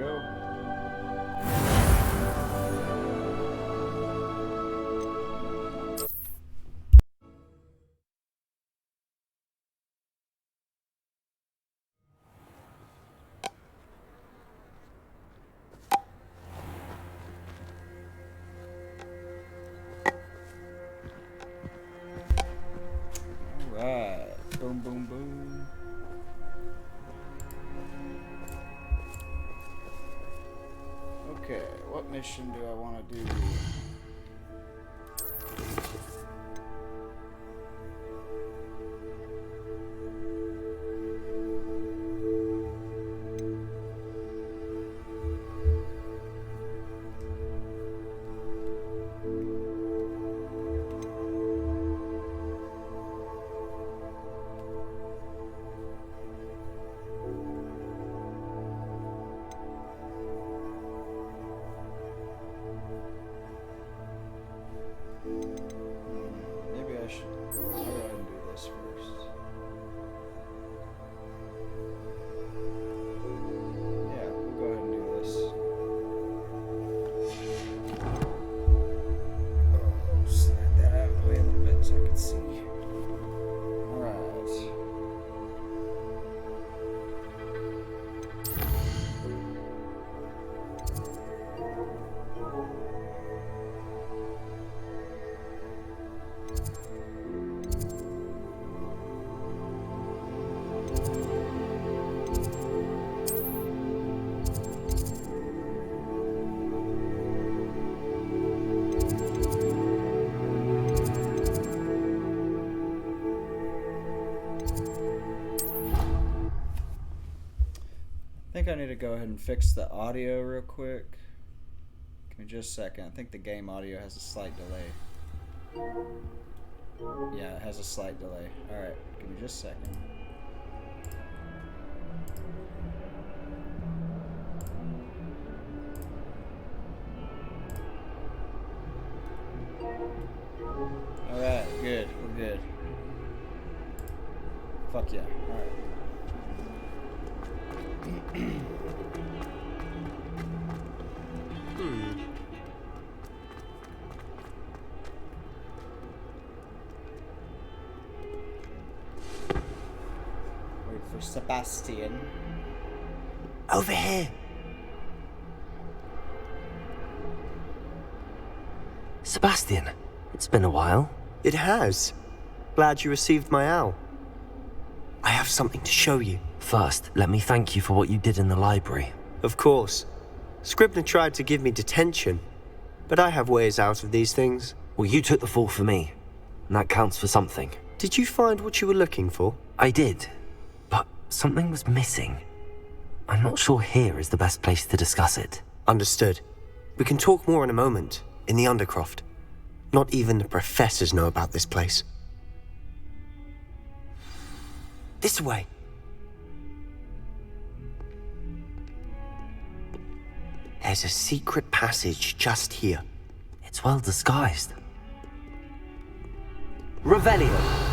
go. Alright. Boom, boom, boom. Okay, what mission do I want to do? Maybe I should go ahead and do this first. Yeah, we'll go ahead and do this. Oh, slide that out of the way a little bit so I can see. Alright. I think I need to go ahead and fix the audio real quick. Give me just a second. I think the game audio has a slight delay. Yeah, it has a slight delay. Alright, give me just a second. Alright, good. We're good. Fuck yeah. Alright. Wait for Sebastian. Over here. Sebastian, it's been a while. It has. Glad you received my owl. I have something to show you. First, let me thank you for what you did in the library. Of course. Scribner tried to give me detention, but I have ways out of these things. Well, you took the fall for me, and that counts for something. Did you find what you were looking for? I did, but something was missing. I'm not sure here is the best place to discuss it. Understood. We can talk more in a moment, in the Undercroft. Not even the professors know about this place. This way. There's a secret passage just here. It's well disguised. Revelio.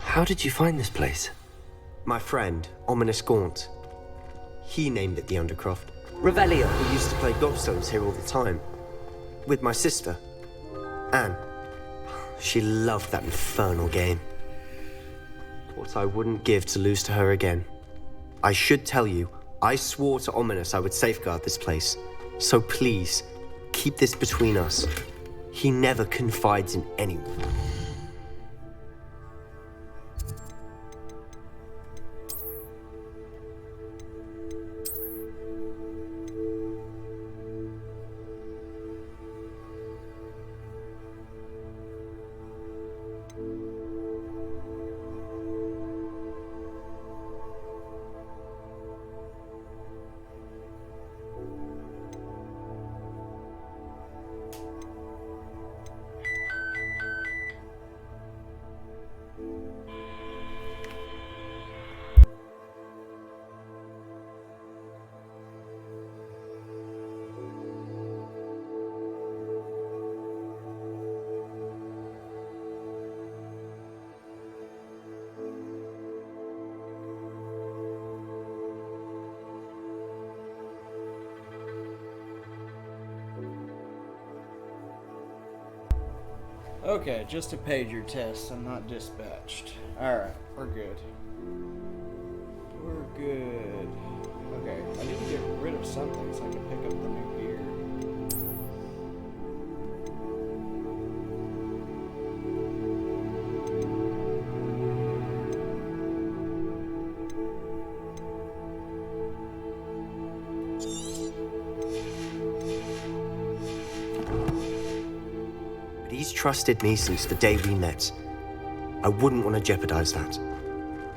How did you find this place? My friend, Ominous Gaunt. He named it the Undercroft. Revelio. We used to play gobstones here all the time. With my sister, Anne. She loved that infernal game. What I wouldn't give to lose to her again. I should tell you, I swore to Ominous I would safeguard this place. So please, keep this between us. He never confides in anyone. Okay, just a pager test. I'm not dispatched. Alright, we're good. We're good. Okay, I need to get rid of something so I can pick up the new gear. But he's trusted me since the day we met. I wouldn't want to jeopardize that.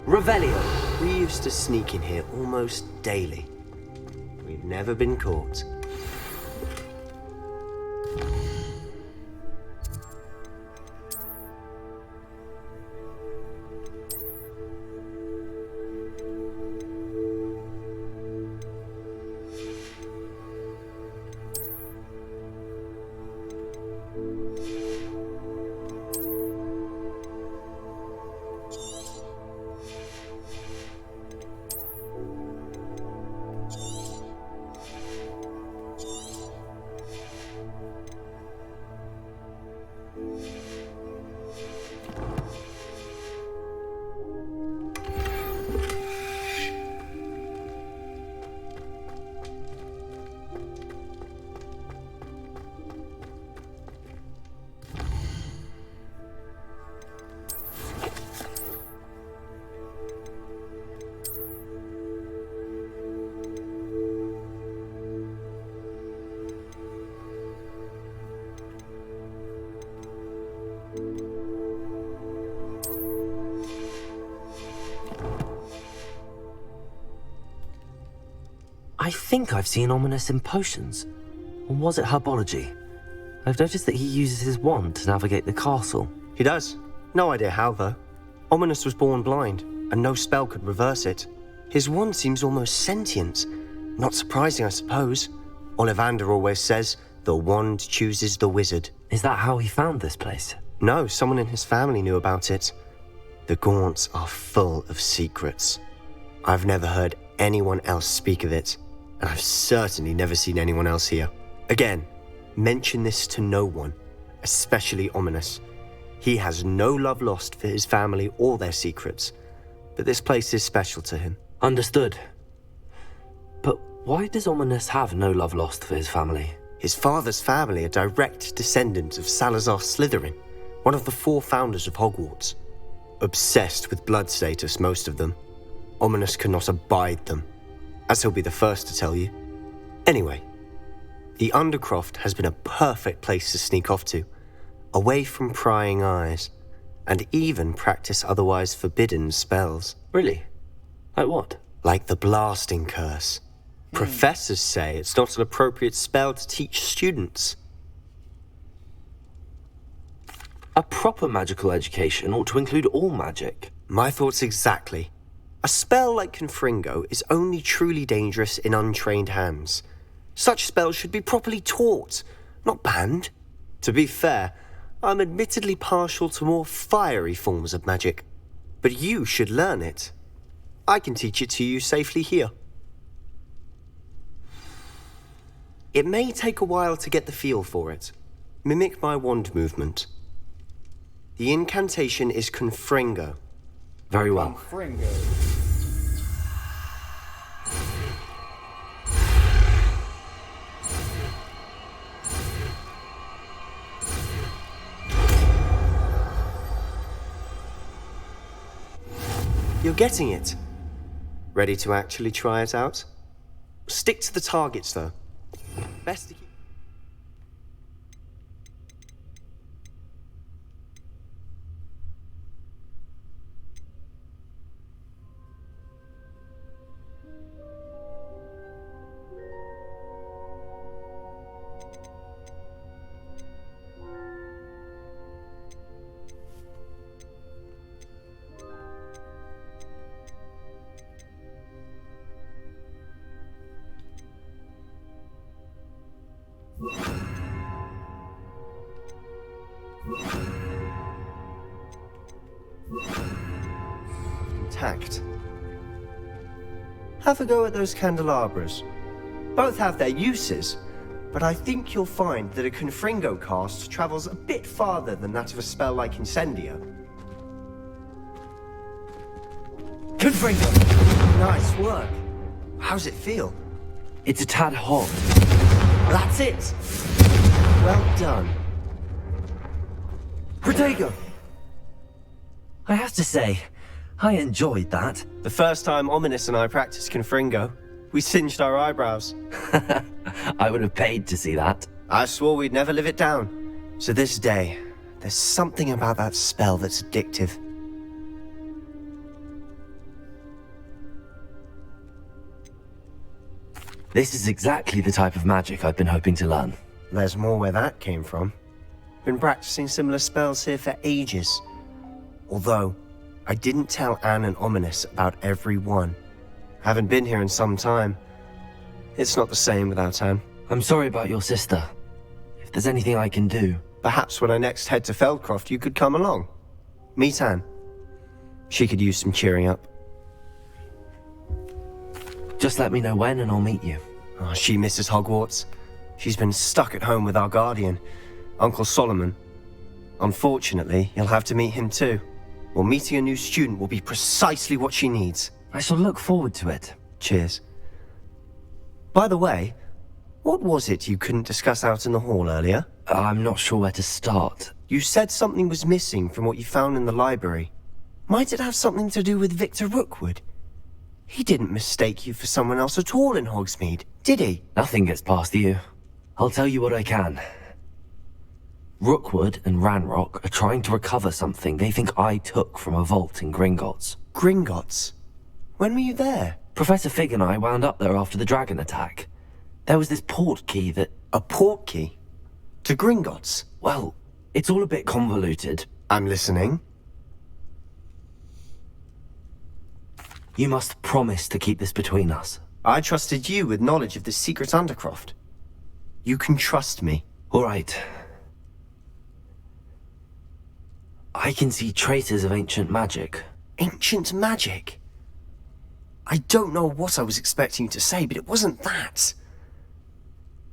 Revelio! We used to sneak in here almost daily. We've never been caught. I think I've seen Ominous in potions. Or was it herbology? I've noticed that he uses his wand to navigate the castle. He does. No idea how, though. Ominous was born blind, and no spell could reverse it. His wand seems almost sentient. Not surprising, I suppose. Ollivander always says, the wand chooses the wizard. Is that how he found this place? No, someone in his family knew about it. The Gaunts are full of secrets. I've never heard anyone else speak of it, and I've certainly never seen anyone else here. Again, mention this to no one, especially Ominous. He has no love lost for his family or their secrets, but this place is special to him. Understood. But why does Ominous have no love lost for his family? His father's family are direct descendants of Salazar Slytherin, one of the 4 founders of Hogwarts. Obsessed with blood status, most of them. Ominous cannot abide them, as he'll be the first to tell you. Anyway, the Undercroft has been a perfect place to sneak off to, away from prying eyes, and even practice otherwise forbidden spells. Really? Like what? Like the blasting curse. Professors say it's not an appropriate spell to teach students. A proper magical education ought to include all magic. My thoughts exactly. A spell like Confringo is only truly dangerous in untrained hands. Such spells should be properly taught, not banned. To be fair, I'm admittedly partial to more fiery forms of magic, but you should learn it. I can teach it to you safely here. It may take a while to get the feel for it. Mimic my wand movement. The incantation is Confringo. Very well. Confringo. You're getting it. Ready to actually try it out? Stick to the targets, though. Best to keep... Intact. Have a go at those candelabras. Both have their uses, but I think you'll find that a Confringo cast travels a bit farther than that of a spell like Incendio. Confringo! Nice work. How's it feel? It's a tad hot. That's it! Well done. Protego! I have to say, I enjoyed that. The first time Ominous and I practiced Confringo, we singed our eyebrows. I would have paid to see that. I swore we'd never live it down. So this day, there's something about that spell that's addictive. This is exactly the type of magic I've been hoping to learn. There's more where that came from. Been practicing similar spells here for ages. Although, I didn't tell Anne and Ominous about every one. Haven't been here in some time. It's not the same without Anne. I'm sorry about your sister. If there's anything I can do... Perhaps when I next head to Feldcroft, you could come along. Meet Anne. She could use some cheering up. Just let me know when and I'll meet you. Oh, she misses Hogwarts. She's been stuck at home with our guardian, Uncle Solomon. Unfortunately, you'll have to meet him too. Well, meeting a new student will be precisely what she needs. I shall look forward to it. Cheers. By the way, what was it you couldn't discuss out in the hall earlier? I'm not sure where to start. You said something was missing from what you found in the library. Might it have something to do with Victor Rookwood? He didn't mistake you for someone else at all in Hogsmeade, did he? Nothing gets past you. I'll tell you what I can. Rookwood and Ranrock are trying to recover something they think I took from a vault in Gringotts. Gringotts? When were you there? Professor Fig and I wound up there after the dragon attack. There was this port key that... A port key? To Gringotts? Well, it's all a bit convoluted. I'm listening. You must promise to keep this between us. I trusted you with knowledge of the secret Undercroft. You can trust me. All right. I can see traces of ancient magic. Ancient magic? I don't know what I was expecting you to say, but it wasn't that.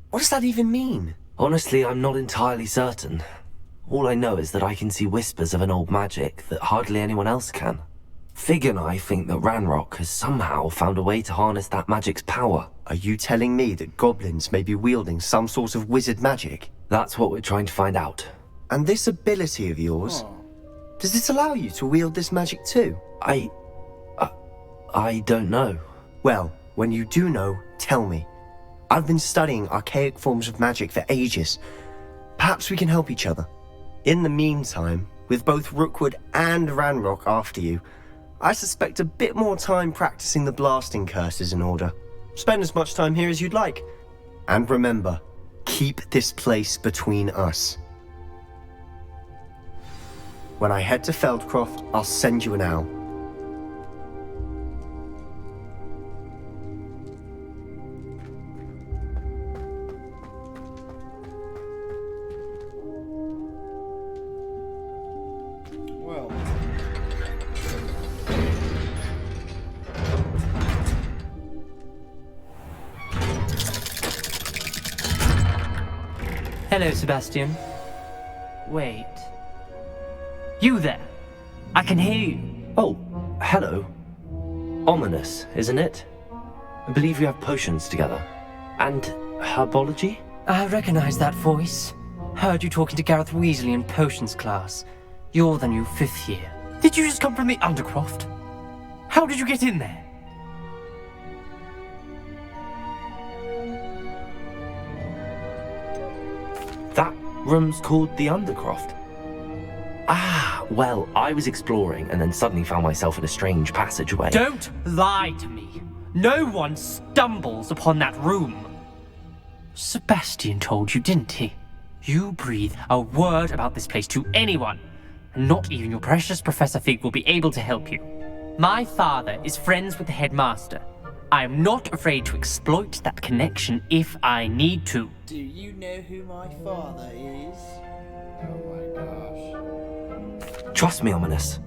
What does that even mean? Honestly, I'm not entirely certain. All I know is that I can see whispers of an old magic that hardly anyone else can. Fig and I think that Ranrock has somehow found a way to harness that magic's power. Are you telling me that goblins may be wielding some sort of wizard magic? That's what we're trying to find out. And this ability of yours, does it allow you to wield this magic too? I don't know. Well, when you do know, tell me. I've been studying archaic forms of magic for ages. Perhaps we can help each other. In the meantime, with both Rookwood and Ranrock after you, I suspect a bit more time practicing the blasting curse is in order. Spend as much time here as you'd like. And remember, keep this place between us. When I head to Feldcroft, I'll send you an owl. Well. Hello, Sebastian. Wait. You there? I can hear you. Oh, hello. Ominous, isn't it? I believe we have potions together. And herbology? I recognize that voice. Heard you talking to Gareth Weasley in potions class. You're the new 5th year. Did you just come from the Undercroft? How did you get in there? That room's called the Undercroft. Ah, well, I was exploring and then suddenly found myself in a strange passageway. Don't lie to me. No one stumbles upon that room. Sebastian told you, didn't he? You breathe a word about this place to anyone, and not even your precious Professor Fig will be able to help you. My father is friends with the headmaster. I am not afraid to exploit that connection if I need to. Do you know who my father is? Oh my gosh. Trust me, Ominous.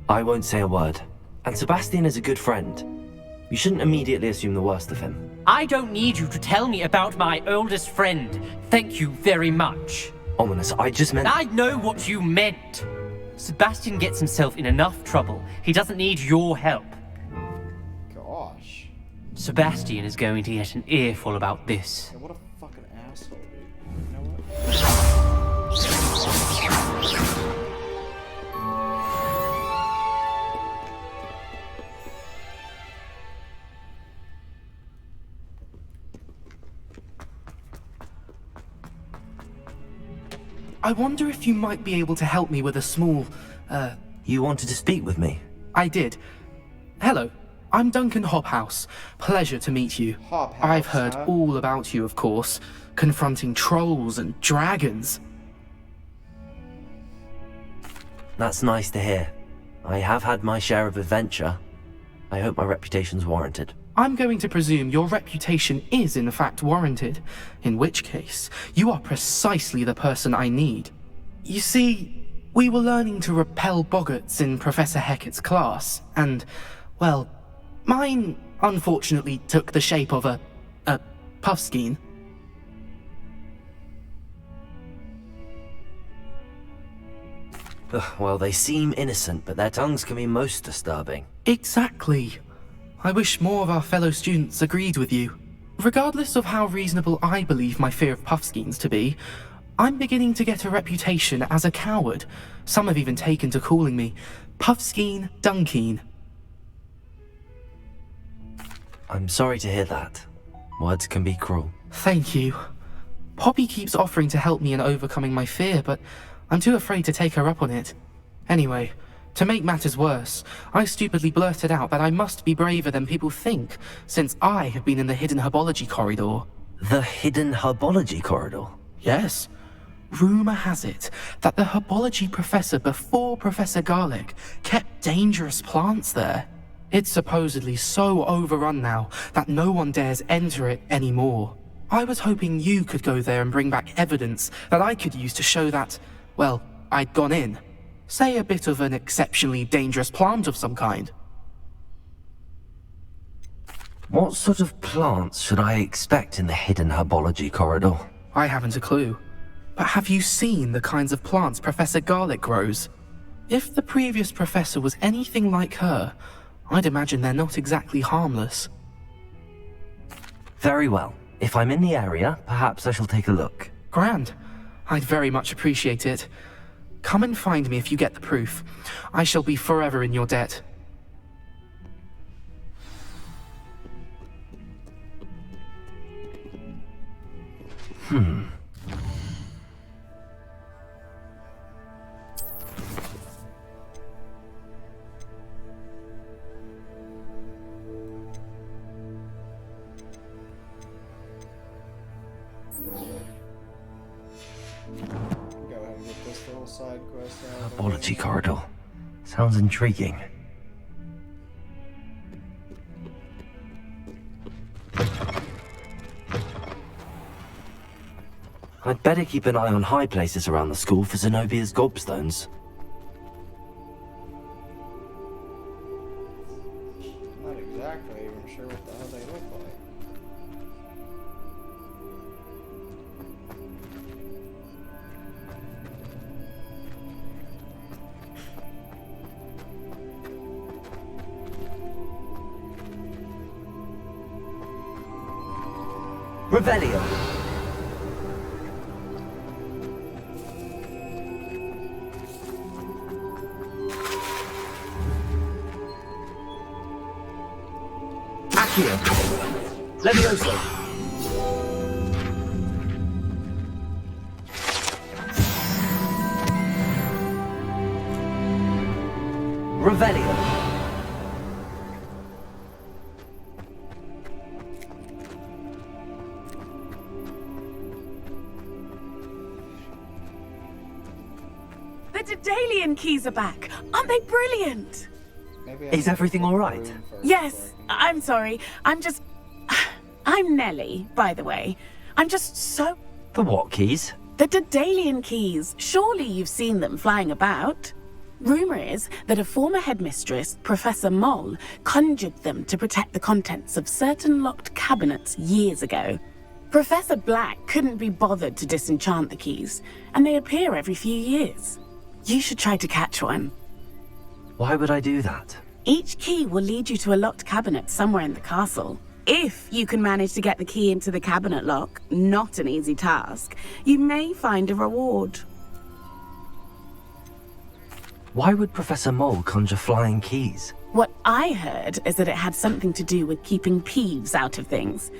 I won't say a word. And Sebastian is a good friend. You shouldn't immediately assume the worst of him. I don't need you to tell me about my oldest friend. Thank you very much. Ominous, I just meant... I know what you meant. Sebastian gets himself in enough trouble. He doesn't need your help. Gosh. Sebastian is going to get an earful about this. Yeah, what a fucking asshole, dude. You know what? I wonder if you might be able to help me with a small, You wanted to speak with me? I did. Hello, I'm Duncan Hobhouse. Pleasure to meet you. Hobhouse, I've heard huh? all about you, of course, confronting trolls and dragons. That's nice to hear. I have had my share of adventure. I hope my reputation's warranted. I'm going to presume your reputation is in fact warranted, in which case, you are precisely the person I need. You see, we were learning to repel boggarts in Professor Hecat's class, and, well, mine unfortunately took the shape of a puffskein. Well, they seem innocent, but their tongues can be most disturbing. Exactly. I wish more of our fellow students agreed with you. Regardless of how reasonable I believe my fear of puffskeins to be, I'm beginning to get a reputation as a coward. Some have even taken to calling me Puffskeen Dunkeen. I'm sorry to hear that. Words can be cruel. Thank you. Poppy keeps offering to help me in overcoming my fear, but I'm too afraid to take her up on it. Anyway, to make matters worse, I stupidly blurted out that I must be braver than people think, since I have been in the hidden herbology corridor. The hidden herbology corridor? Yes. Rumour has it that the herbology professor before Professor Garlic kept dangerous plants there. It's supposedly so overrun now that no one dares enter it anymore. I was hoping you could go there and bring back evidence that I could use to show that, well, I'd gone in. Say a bit of an exceptionally dangerous plant of some kind. What sort of plants should I expect in the hidden herbology corridor? I haven't a clue. But have you seen the kinds of plants Professor Garlic grows? If the previous professor was anything like her, I'd imagine they're not exactly harmless. Very well. If I'm in the area, perhaps I shall take a look. Grand. I'd very much appreciate it. Come and find me if you get the proof. I shall be forever in your debt. Go ahead and get this little side quest out. Herbology corridor. Sounds intriguing. I'd better keep an eye on high places around the school for Zenobia's gobstones. Not exactly even sure what the hell they look like. Revelio! Accio! Levioso! Revelio! The Daedalian keys are back. Aren't they brilliant? Maybe Is everything all right? Yes, I'm sorry. I'm Nellie, by the way. I'm just so... The what keys? The Daedalian keys. Surely you've seen them flying about. Rumour is that a former headmistress, Professor Moll, conjured them to protect the contents of certain locked cabinets years ago. Professor Black couldn't be bothered to disenchant the keys, and they appear every few years. You should try to catch one. Why would I do that? Each key will lead you to a locked cabinet somewhere in the castle. If you can manage to get the key into the cabinet lock, not an easy task, you may find a reward. Why would Professor Mole conjure flying keys? What I heard is that it had something to do with keeping Peeves out of things.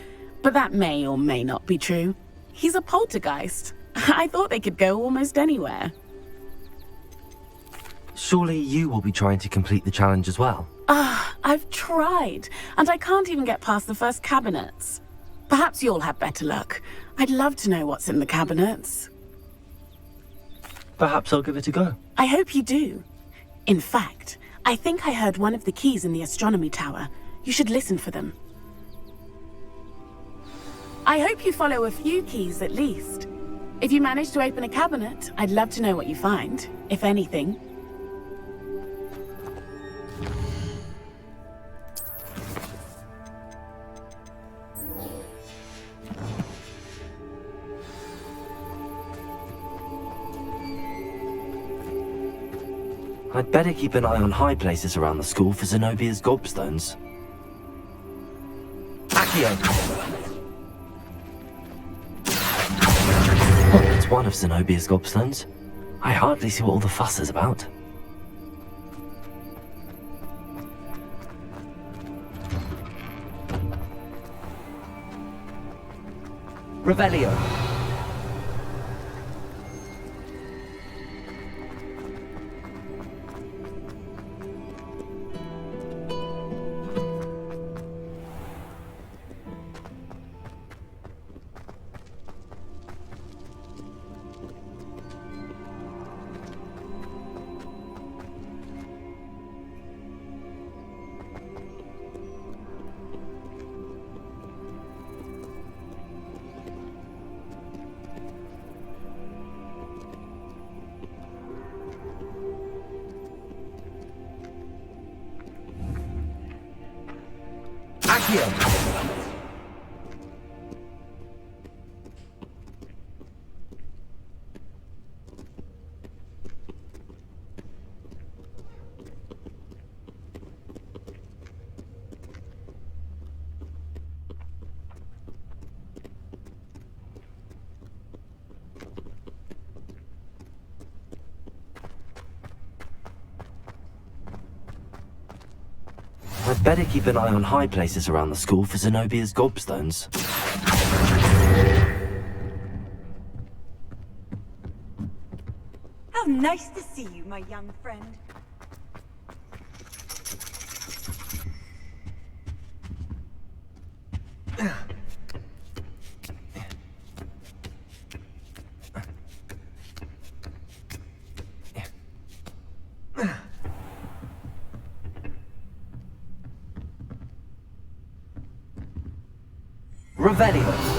But that may or may not be true. He's a poltergeist. I thought they could go almost anywhere. Surely you will be trying to complete the challenge as well? I've tried, and I can't even get past the first cabinets. Perhaps you'll have better luck. I'd love to know what's in the cabinets. Perhaps I'll give it a go. I hope you do. In fact, I think I heard one of the keys in the astronomy tower. You should listen for them. I hope you follow a few keys at least. If you manage to open a cabinet, I'd love to know what you find, if anything. I'd better keep an eye on high places around the school for Zenobia's gobstones. Accio! Oh, it's one of Zenobia's gobstones. I hardly see what all the fuss is about. Revelio. I'd better keep an eye on high places around the school for Zenobia's gobstones. How nice to see you, my young friend. Revelio.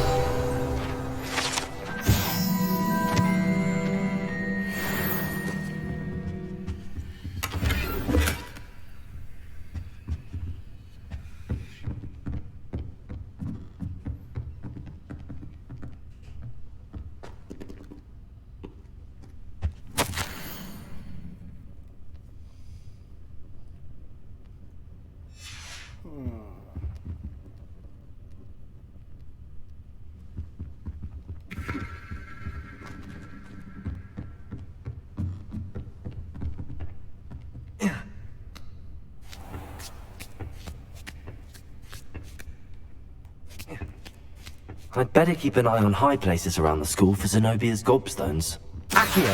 I'd better keep an eye on high places around the school for Zenobia's gobstones. Accio!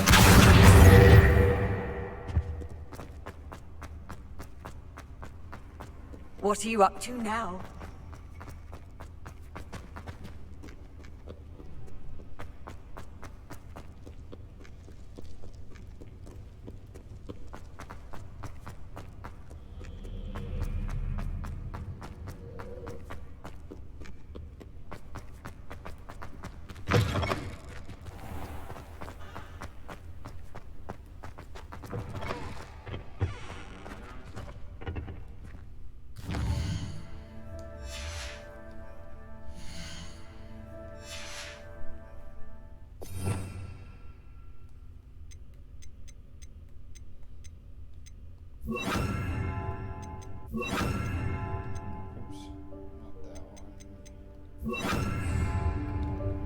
What are you up to now?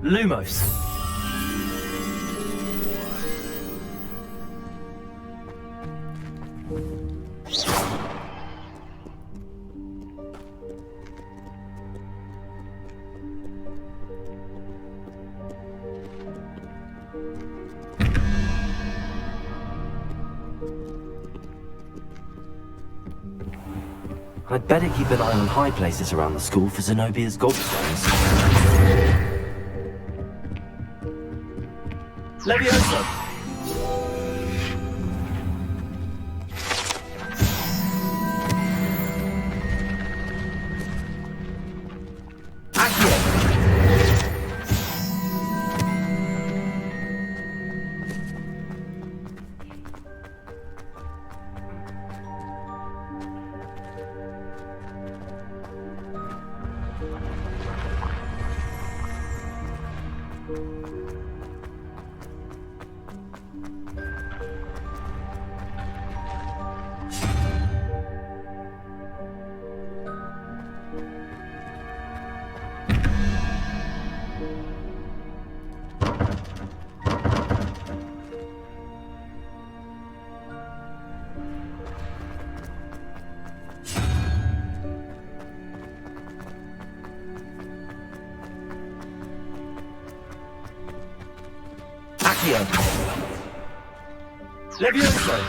Lumos. I'd better keep an eye on high places around the school for Zenobia's gobstones. Leviosa! Levioso!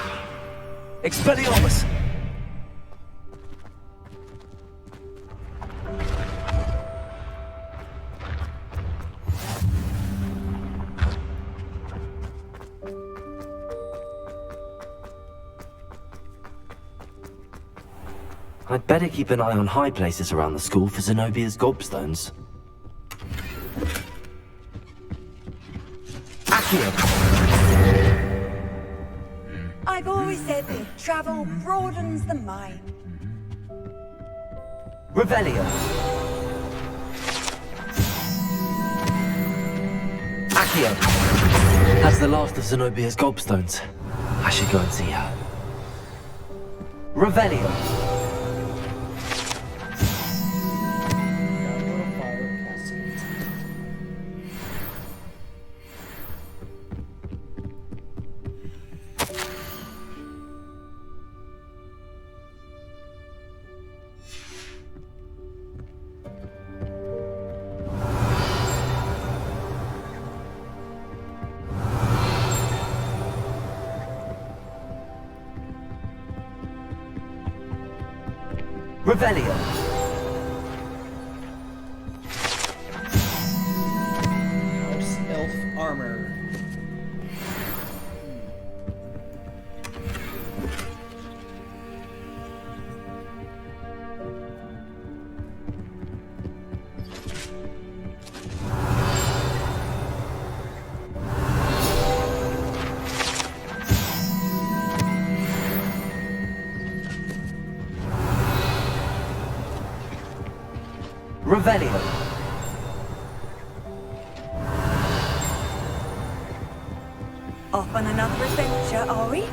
Expelliarmus! I'd better keep an eye on high places around the school for Zenobia's gobstones. I've always said that travel broadens the mind. Revelio. Accio. That's the last of Zenobia's gobstones. I should go and see her. Revelio. Revelio. House elf armor. Revelio. Off on another adventure, are we?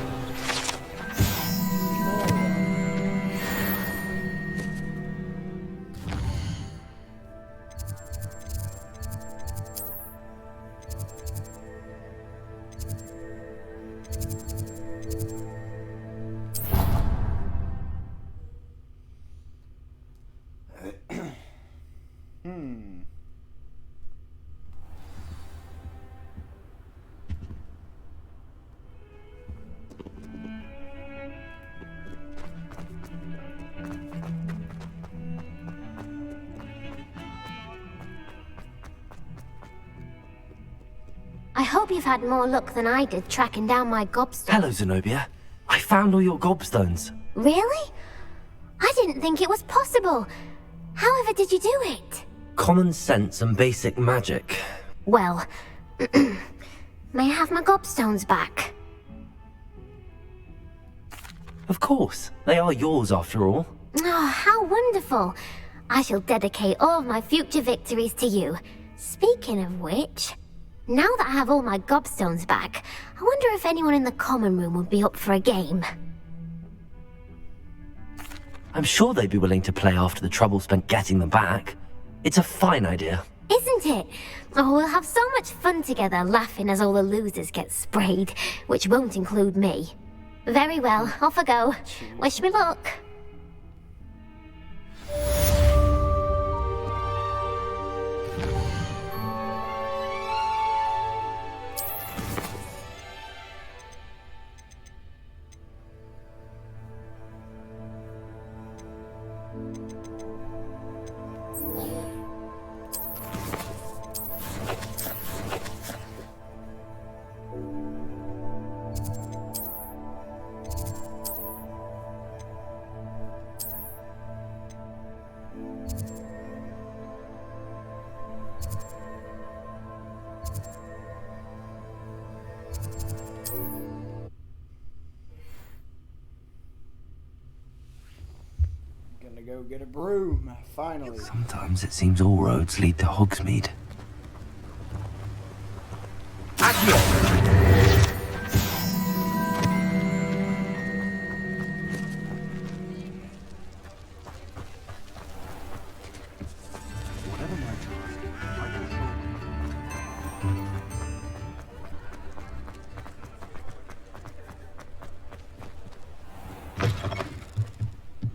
I hope you've had more luck than I did tracking down my gobstone. Hello, Zenobia. I found all your gobstones. Really? I didn't think it was possible. However did you do it? Common sense and basic magic. Well, may I have my gobstones back? Of course. They are yours after all. Oh, how wonderful. I shall dedicate all of my future victories to you. Speaking of which, now that I have all my gobstones back, I wonder if anyone in the common room would be up for a game. I'm sure they'd be willing to play after the trouble spent getting them back. It's a fine idea. Isn't it? Oh, we'll have so much fun together, laughing as all the losers get sprayed, which won't include me. Very well, off I go. Wish me luck. Gonna go get a broom, finally. Sometimes it seems all roads lead to Hogsmeade.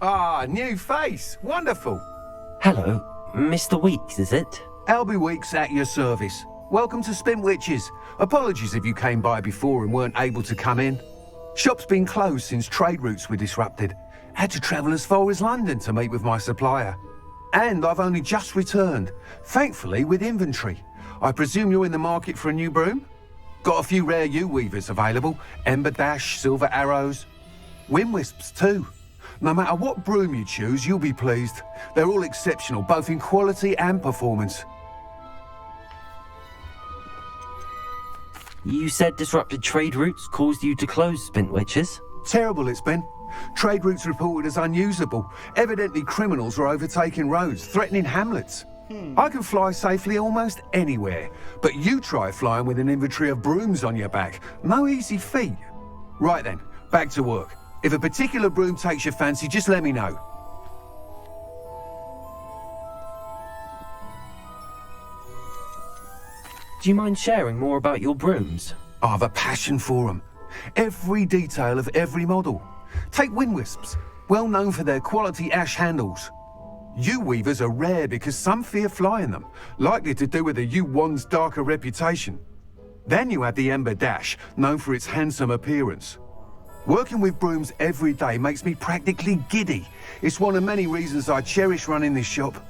Ah, new face. Wonderful. Hello, Mr. Weeks, is it? Albie Weeks at your service. Welcome to Spintwitches. Apologies if you came by before and weren't able to come in. Shop's been closed since trade routes were disrupted. Had to travel as far as London to meet with my supplier. And I've only just returned, thankfully with inventory. I presume you're in the market for a new broom? Got a few rare yew-weavers available. Ember Dash, Silver Arrows. Wind Wisps too. No matter what broom you choose, you'll be pleased. They're all exceptional, both in quality and performance. You said disrupted trade routes caused you to close Spintwitches? Terrible it's been. Trade routes reported as unusable. Evidently criminals were overtaking roads, threatening hamlets. I can fly safely almost anywhere, but you try flying with an inventory of brooms on your back. No easy feat. Right then, back to work. If a particular broom takes your fancy, just let me know. Do you mind sharing more about your brooms? I have a passion for them. Every detail of every model. Take Wind Wisps, well known for their quality ash handles. Yew-weavers are rare because some fear flying them, likely to do with the yew-wand's darker reputation. Then you have the Ember Dash, known for its handsome appearance. Working with brooms every day makes me practically giddy. It's one of many reasons I cherish running this shop.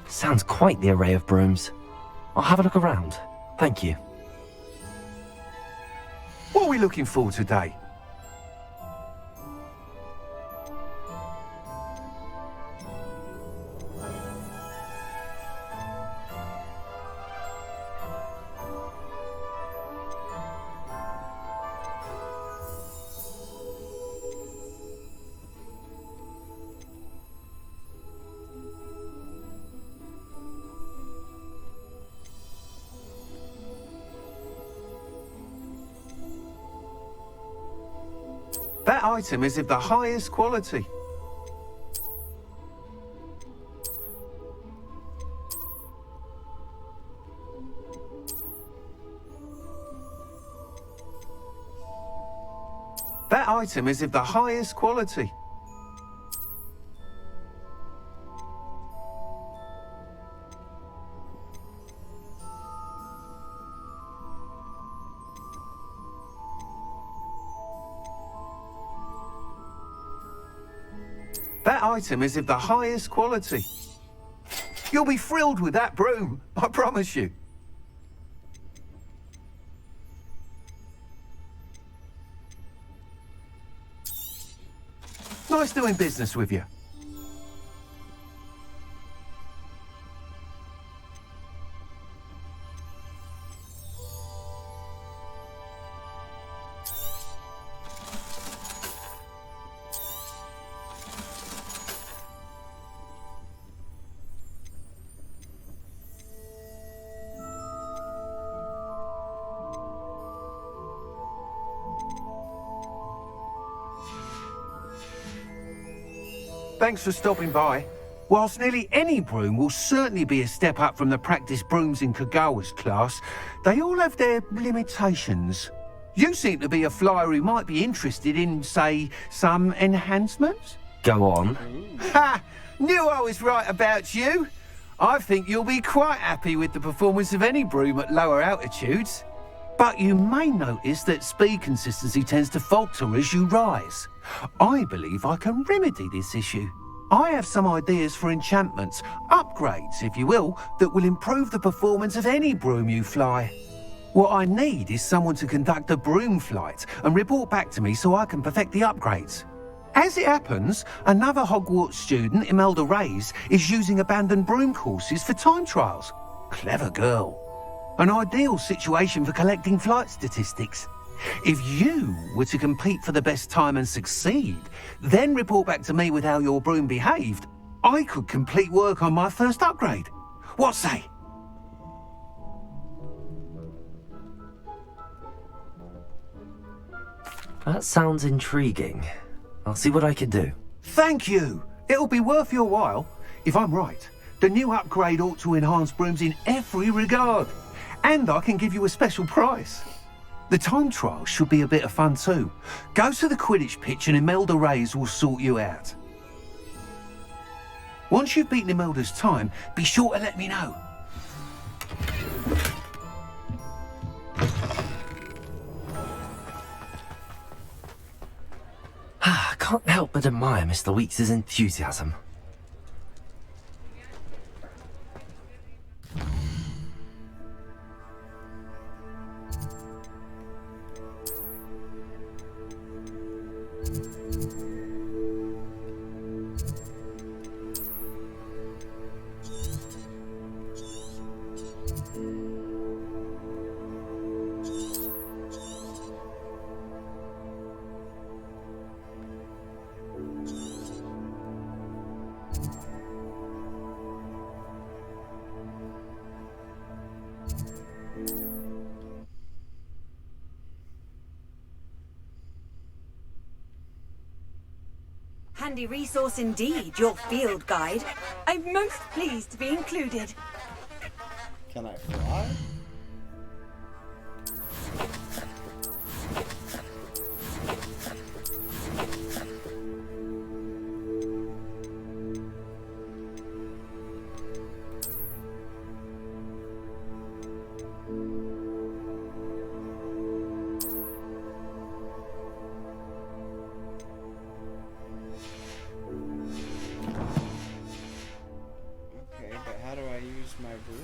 Sounds quite the array of brooms. I'll have a look around. Thank you. What are we looking for today? That item is of the highest quality. That item is of the highest quality. That item is of the highest quality. You'll be thrilled with that broom, I promise you. Nice doing business with you. Thanks for stopping by. Whilst nearly any broom will certainly be a step up from the practice brooms in Kagawa's class, they all have their limitations. You seem to be a flyer who might be interested in, say, some enhancements? Go on. Ha! Knew I was right about you. I think you'll be quite happy with the performance of any broom at lower altitudes. But you may notice that speed consistency tends to falter as you rise. I believe I can remedy this issue. I have some ideas for enchantments, upgrades, if you will, that will improve the performance of any broom you fly. What I need is someone to conduct a broom flight and report back to me so I can perfect the upgrades. As it happens, another Hogwarts student, Imelda Reyes, is using abandoned broom courses for time trials. Clever girl. An ideal situation for collecting flight statistics. If you were to compete for the best time and succeed, then report back to me with how your broom behaved, I could complete work on my first upgrade. What say? That sounds intriguing. I'll see what I can do. Thank you. It'll be worth your while. If I'm right, the new upgrade ought to enhance brooms in every regard. And I can give you a special price. The time trial should be a bit of fun too. Go to the Quidditch pitch and Imelda Reyes will sort you out. Once you've beaten Imelda's time, be sure to let me know. I can't help but admire Mr. Weeks' enthusiasm. Handy resource indeed, your field guide. I'm most pleased to be included. Can I fly? Okay, but how do I use my broom?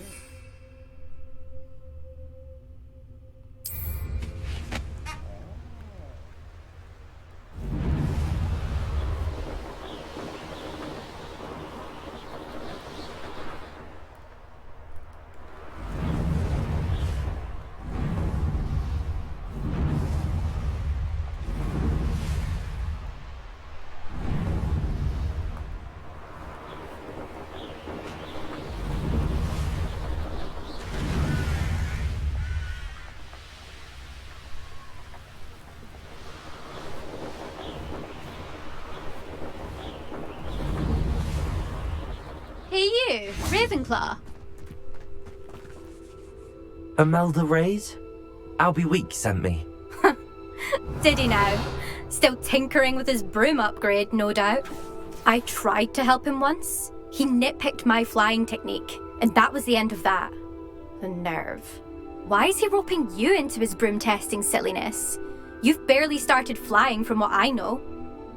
Hey you, Ravenclaw. Imelda Reyes? Albie Weeks sent me. Did he now? Still tinkering with his broom upgrade, no doubt. I tried to help him once. He nitpicked my flying technique, and that was the end of that. The nerve. Why is he roping you into his broom testing silliness? You've barely started flying from what I know.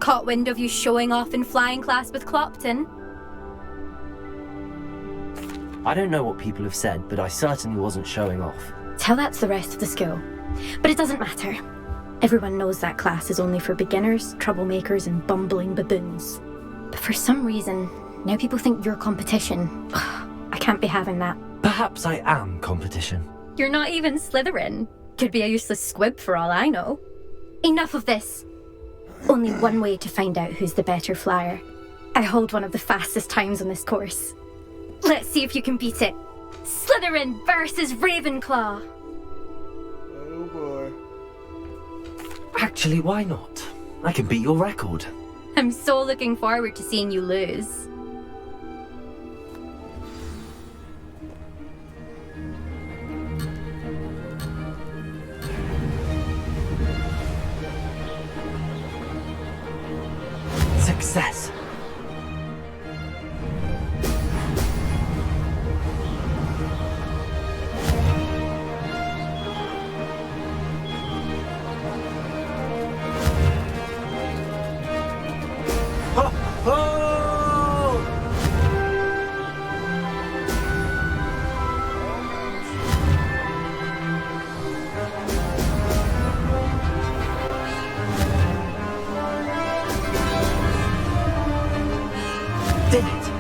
Caught wind of you showing off in flying class with Clopton. I don't know what people have said, but I certainly wasn't showing off. Tell that to the rest of the school. But it doesn't matter. Everyone knows that class is only for beginners, troublemakers, and bumbling baboons. But for some reason, now people think you're competition. I can't be having that. Perhaps I am competition. You're not even Slytherin. Could be a useless squib for all I know. Enough of this. Only one way to find out who's the better flyer. I hold one of the fastest times on this course. Let's see if you can beat it. Slytherin versus Ravenclaw. Oh boy. Actually, why not? I can beat your record. I'm so looking forward to seeing you lose. Success. Did it!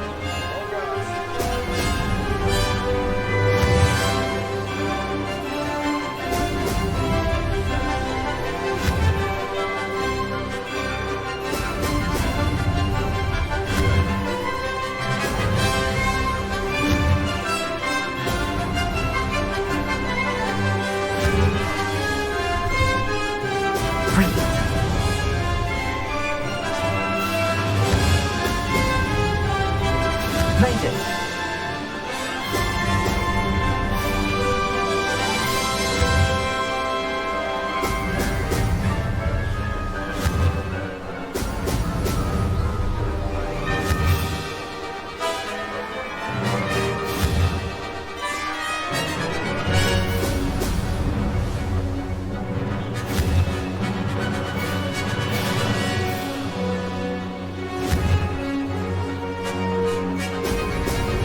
Made it!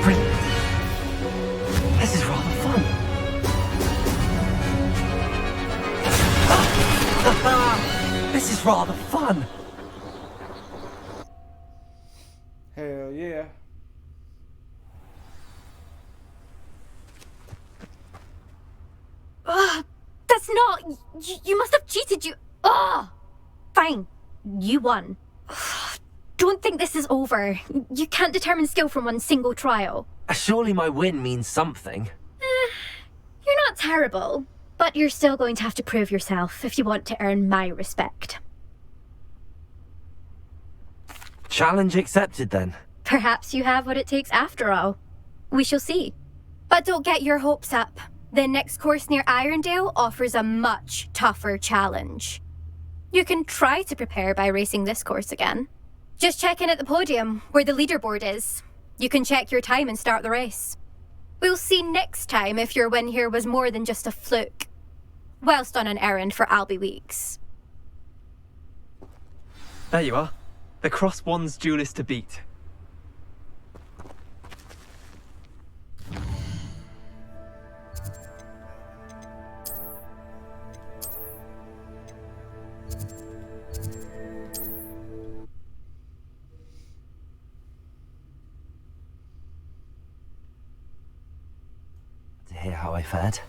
Brilliant. This is rather fun. This is rather fun. Hell yeah. That's not... You must have cheated, you... Ugh! Fine. You won. Don't think this is over. You can't determine skill from one single trial. Surely my win means something. You're not terrible, but you're still going to have to prove yourself if you want to earn my respect. Challenge accepted then. Perhaps you have what it takes after all. We shall see. But don't get your hopes up. The next course near Irondale offers a much tougher challenge. You can try to prepare by racing this course again. Just check in at the podium, where the leaderboard is. You can check your time and start the race. We'll see next time if your win here was more than just a fluke. Whilst on an errand for Albie Weeks. There you are. The Cross Wands duelist to beat. To hear how I fared.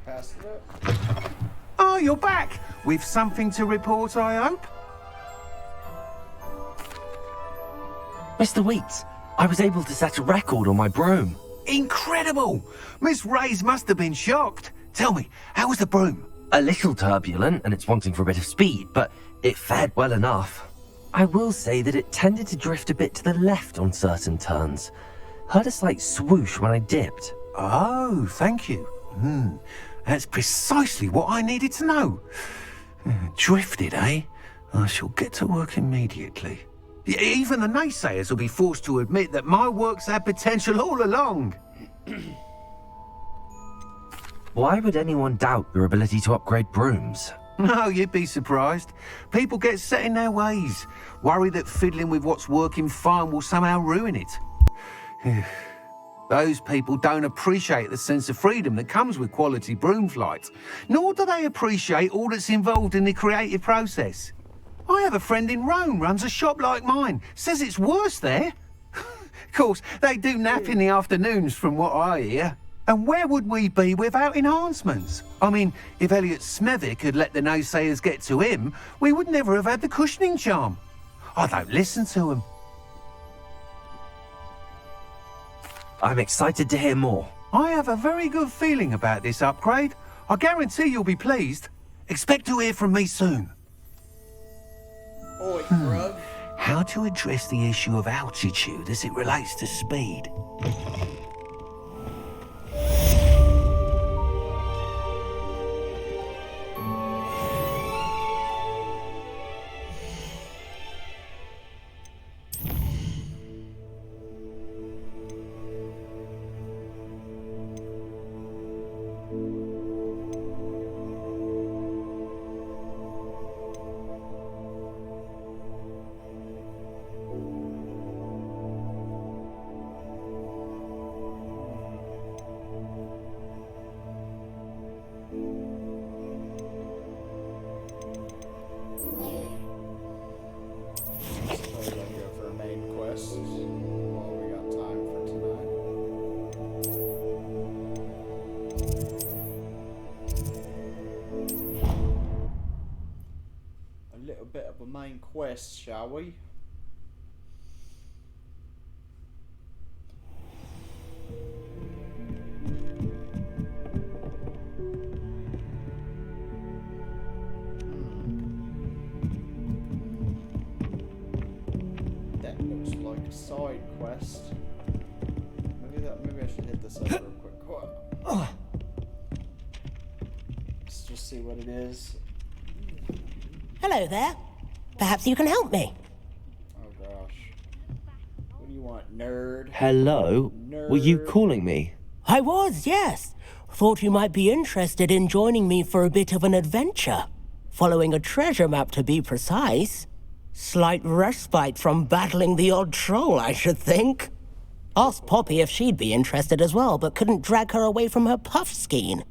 Passed it up. Oh, you're back! With something to report, I hope? Mr. Wheats, I was able to set a record on my broom. Incredible! Miss Reyes must have been shocked. Tell me, how was the broom? A little turbulent, and it's wanting for a bit of speed, but it fared well enough. I will say that it tended to drift a bit to the left on certain turns. Heard a slight swoosh when I dipped. Oh, thank you. That's precisely what I needed to know. Drifted, eh? I shall get to work immediately. Even the naysayers will be forced to admit that my work's had potential all along. Why would anyone doubt your ability to upgrade brooms? No, you'd be surprised. People get set in their ways, worry that fiddling with what's working fine will somehow ruin it. Those people don't appreciate the sense of freedom that comes with quality broom flight, nor do they appreciate all that's involved in the creative process. I have a friend in Rome runs a shop like mine, says it's worse there. Of course, they do nap in the afternoons from what I hear. And where would we be without enhancements? I mean, if Elliot Smethwick had let the naysayers get to him, we would never have had the cushioning charm. I don't listen to him. I'm excited to hear more. I have a very good feeling about this upgrade. I guarantee you'll be pleased. Expect to hear from me soon. Oi, bruv. How to address the issue of altitude as it relates to speed? Suppose I go for a main quest while we got time for tonight. A little bit of a main quest, shall we? That looks like a side quest. Maybe I should hit this up real quick. Let's just see what it is. Hello there. Perhaps you can help me. Oh gosh. What do you want, nerd? Hello? Were you calling me? I was, yes. Thought you might be interested in joining me for a bit of an adventure. Following a treasure map, to be precise. Slight respite from battling the odd troll, I should think. Asked Poppy if she'd be interested as well, but couldn't drag her away from her puff skein.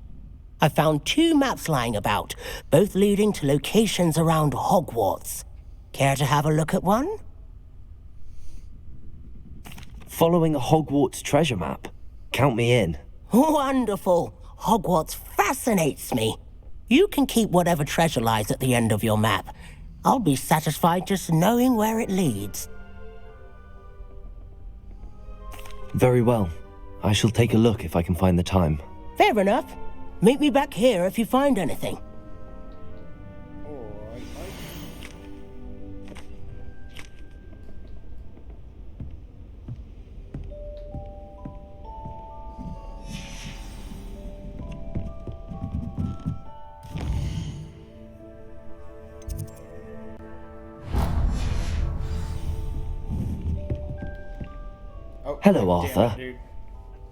I found 2 maps lying about, both leading to locations around Hogwarts. Care to have a look at one? Following a Hogwarts treasure map? Count me in. Wonderful. Hogwarts fascinates me. You can keep whatever treasure lies at the end of your map. I'll be satisfied just knowing where it leads. Very well. I shall take a look if I can find the time. Fair enough. Meet me back here if you find anything. Alright, mate. Oh, Hello, damn Arthur. it, dude.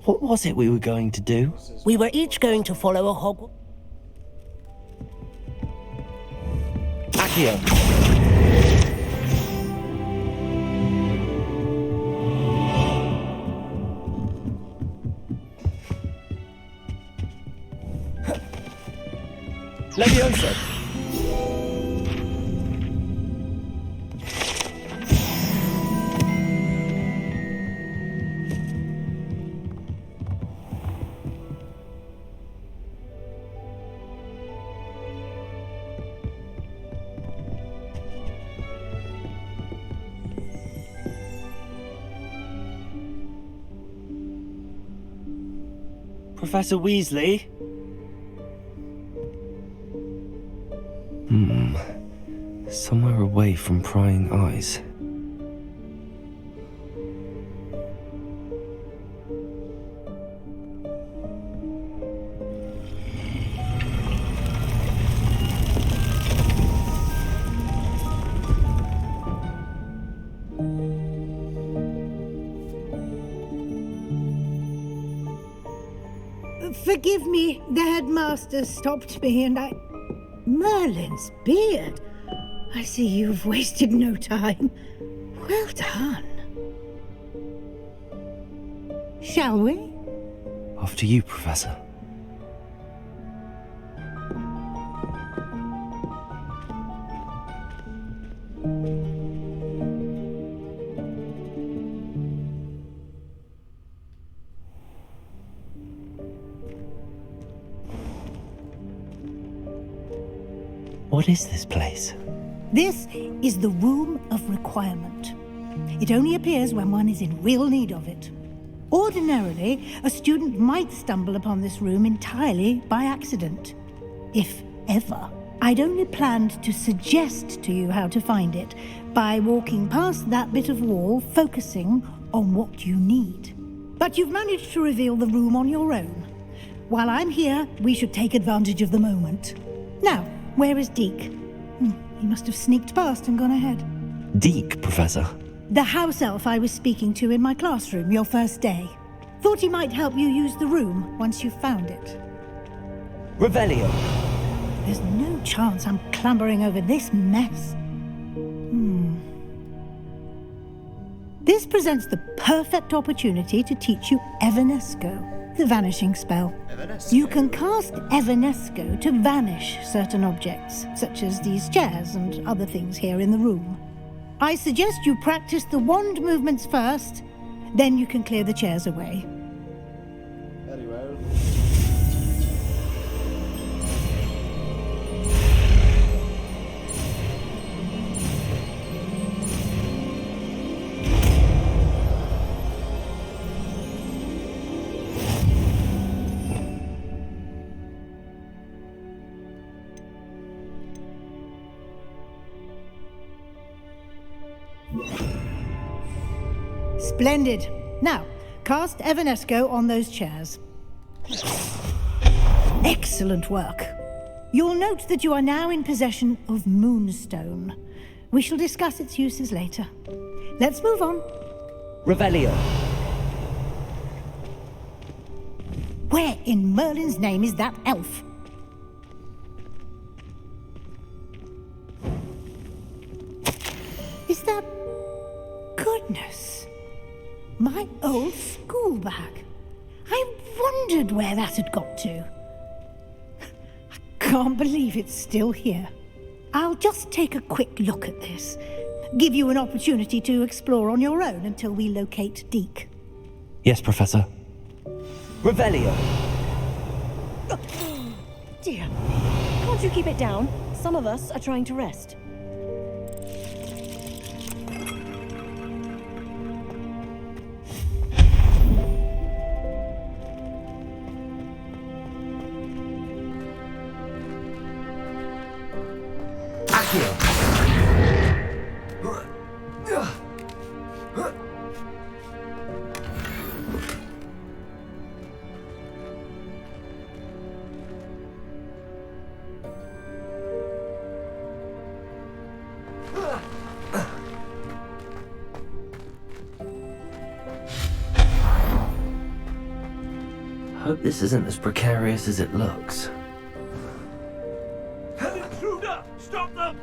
What was it we were going to do? We were each going to follow a Hogwarts... Accio! Leviosa! Professor Weasley? Somewhere away from prying eyes. Forgive me, the headmaster stopped me and I... Merlin's beard. I see you've wasted no time. Well done. Shall we? After you, Professor. What is this place? This is the Room of Requirement. It only appears when one is in real need of it. Ordinarily, a student might stumble upon this room entirely by accident. If ever. I'd only planned to suggest to you how to find it by walking past that bit of wall, focusing on what you need. But you've managed to reveal the room on your own. While I'm here, we should take advantage of the moment. Now, where is Deke? He must have sneaked past and gone ahead. Deke, Professor? The house elf I was speaking to in my classroom your first day. Thought he might help you use the room once you've found it. Revelio. There's no chance I'm clambering over this mess. This presents the perfect opportunity to teach you Evanesco, the vanishing spell. Evanesco? You can cast Evanesco to vanish certain objects, such as these chairs and other things here in the room. I suggest you practice the wand movements first, then you can clear the chairs away. Very well. Splendid. Now, cast Evanesco on those chairs. Excellent work. You'll note that you are now in possession of Moonstone. We shall discuss its uses later. Let's move on. Revelio. Where in Merlin's name is that elf? Is that... Goodness. My old school bag. I wondered where that had got to. I can't believe it's still here. I'll just take a quick look at this. Give you an opportunity to explore on your own until we locate Deke. Yes, Professor. Revelio. Dear, can't you keep it down? Some of us are trying to rest. Hope this isn't as precarious as it looks. An intruder! Stop them!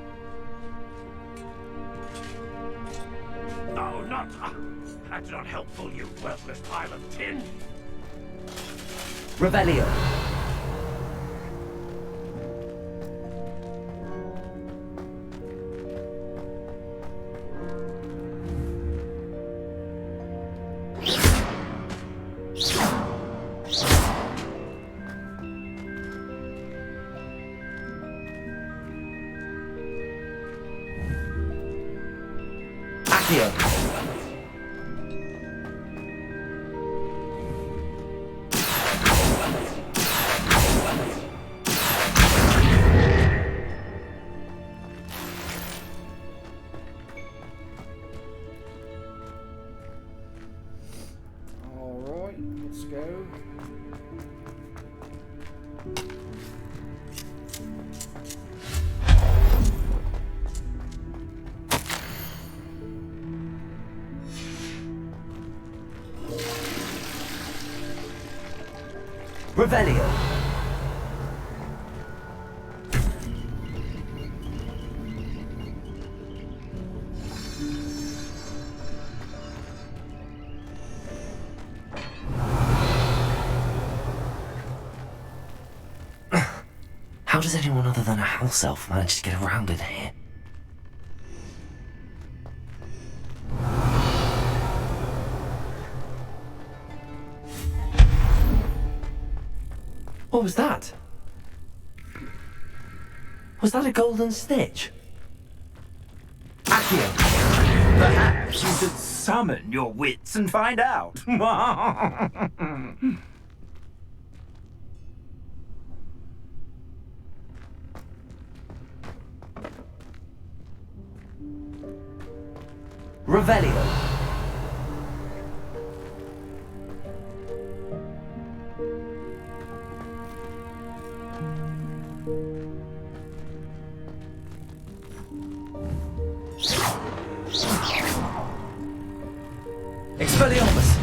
No, not... That's not helpful, you worthless pile of tin! Revelio. Alright, let's go. Revelio. How does anyone other than a house elf manage to get around in here? What was that? Was that a golden stitch? Accio. The hat. Perhaps you should summon your wits and find out. Revelio. Expelliarmus.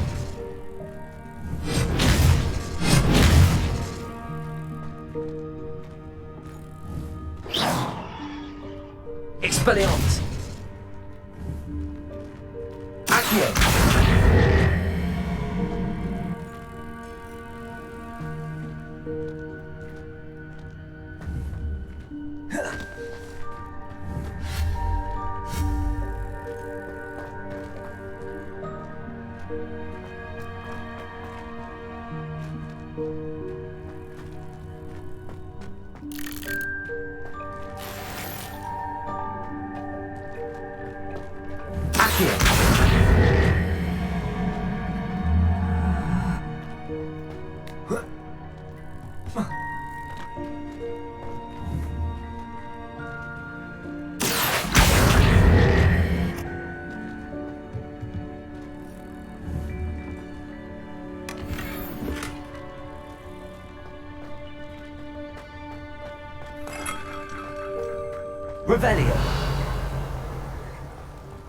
Expelliarmus. Accio. Revelio.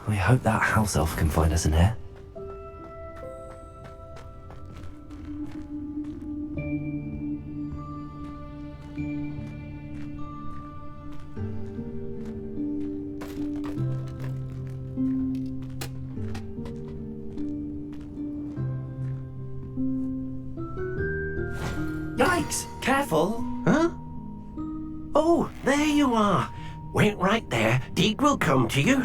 We hope that house elf can find us in here. Yikes! Careful! Huh? Oh, there you are. Wait right there. Deke will come to you.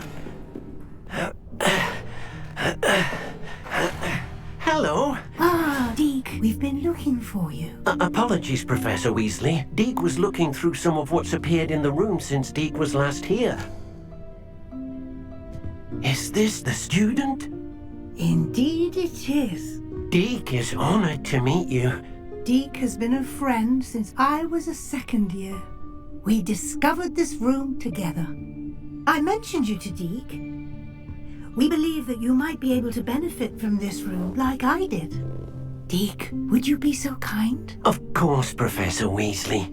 Hello. Ah, Deke, we've been looking for you. Apologies, Professor Weasley. Deke was looking through some of what's appeared in the room since Deke was last here. Is this the student? Indeed it is. Deke is honored to meet you. Deke has been a friend since I was a second year. We discovered this room together. I mentioned you to Deke. We believe that you might be able to benefit from this room like I did. Deke, would you be so kind? Of course, Professor Weasley.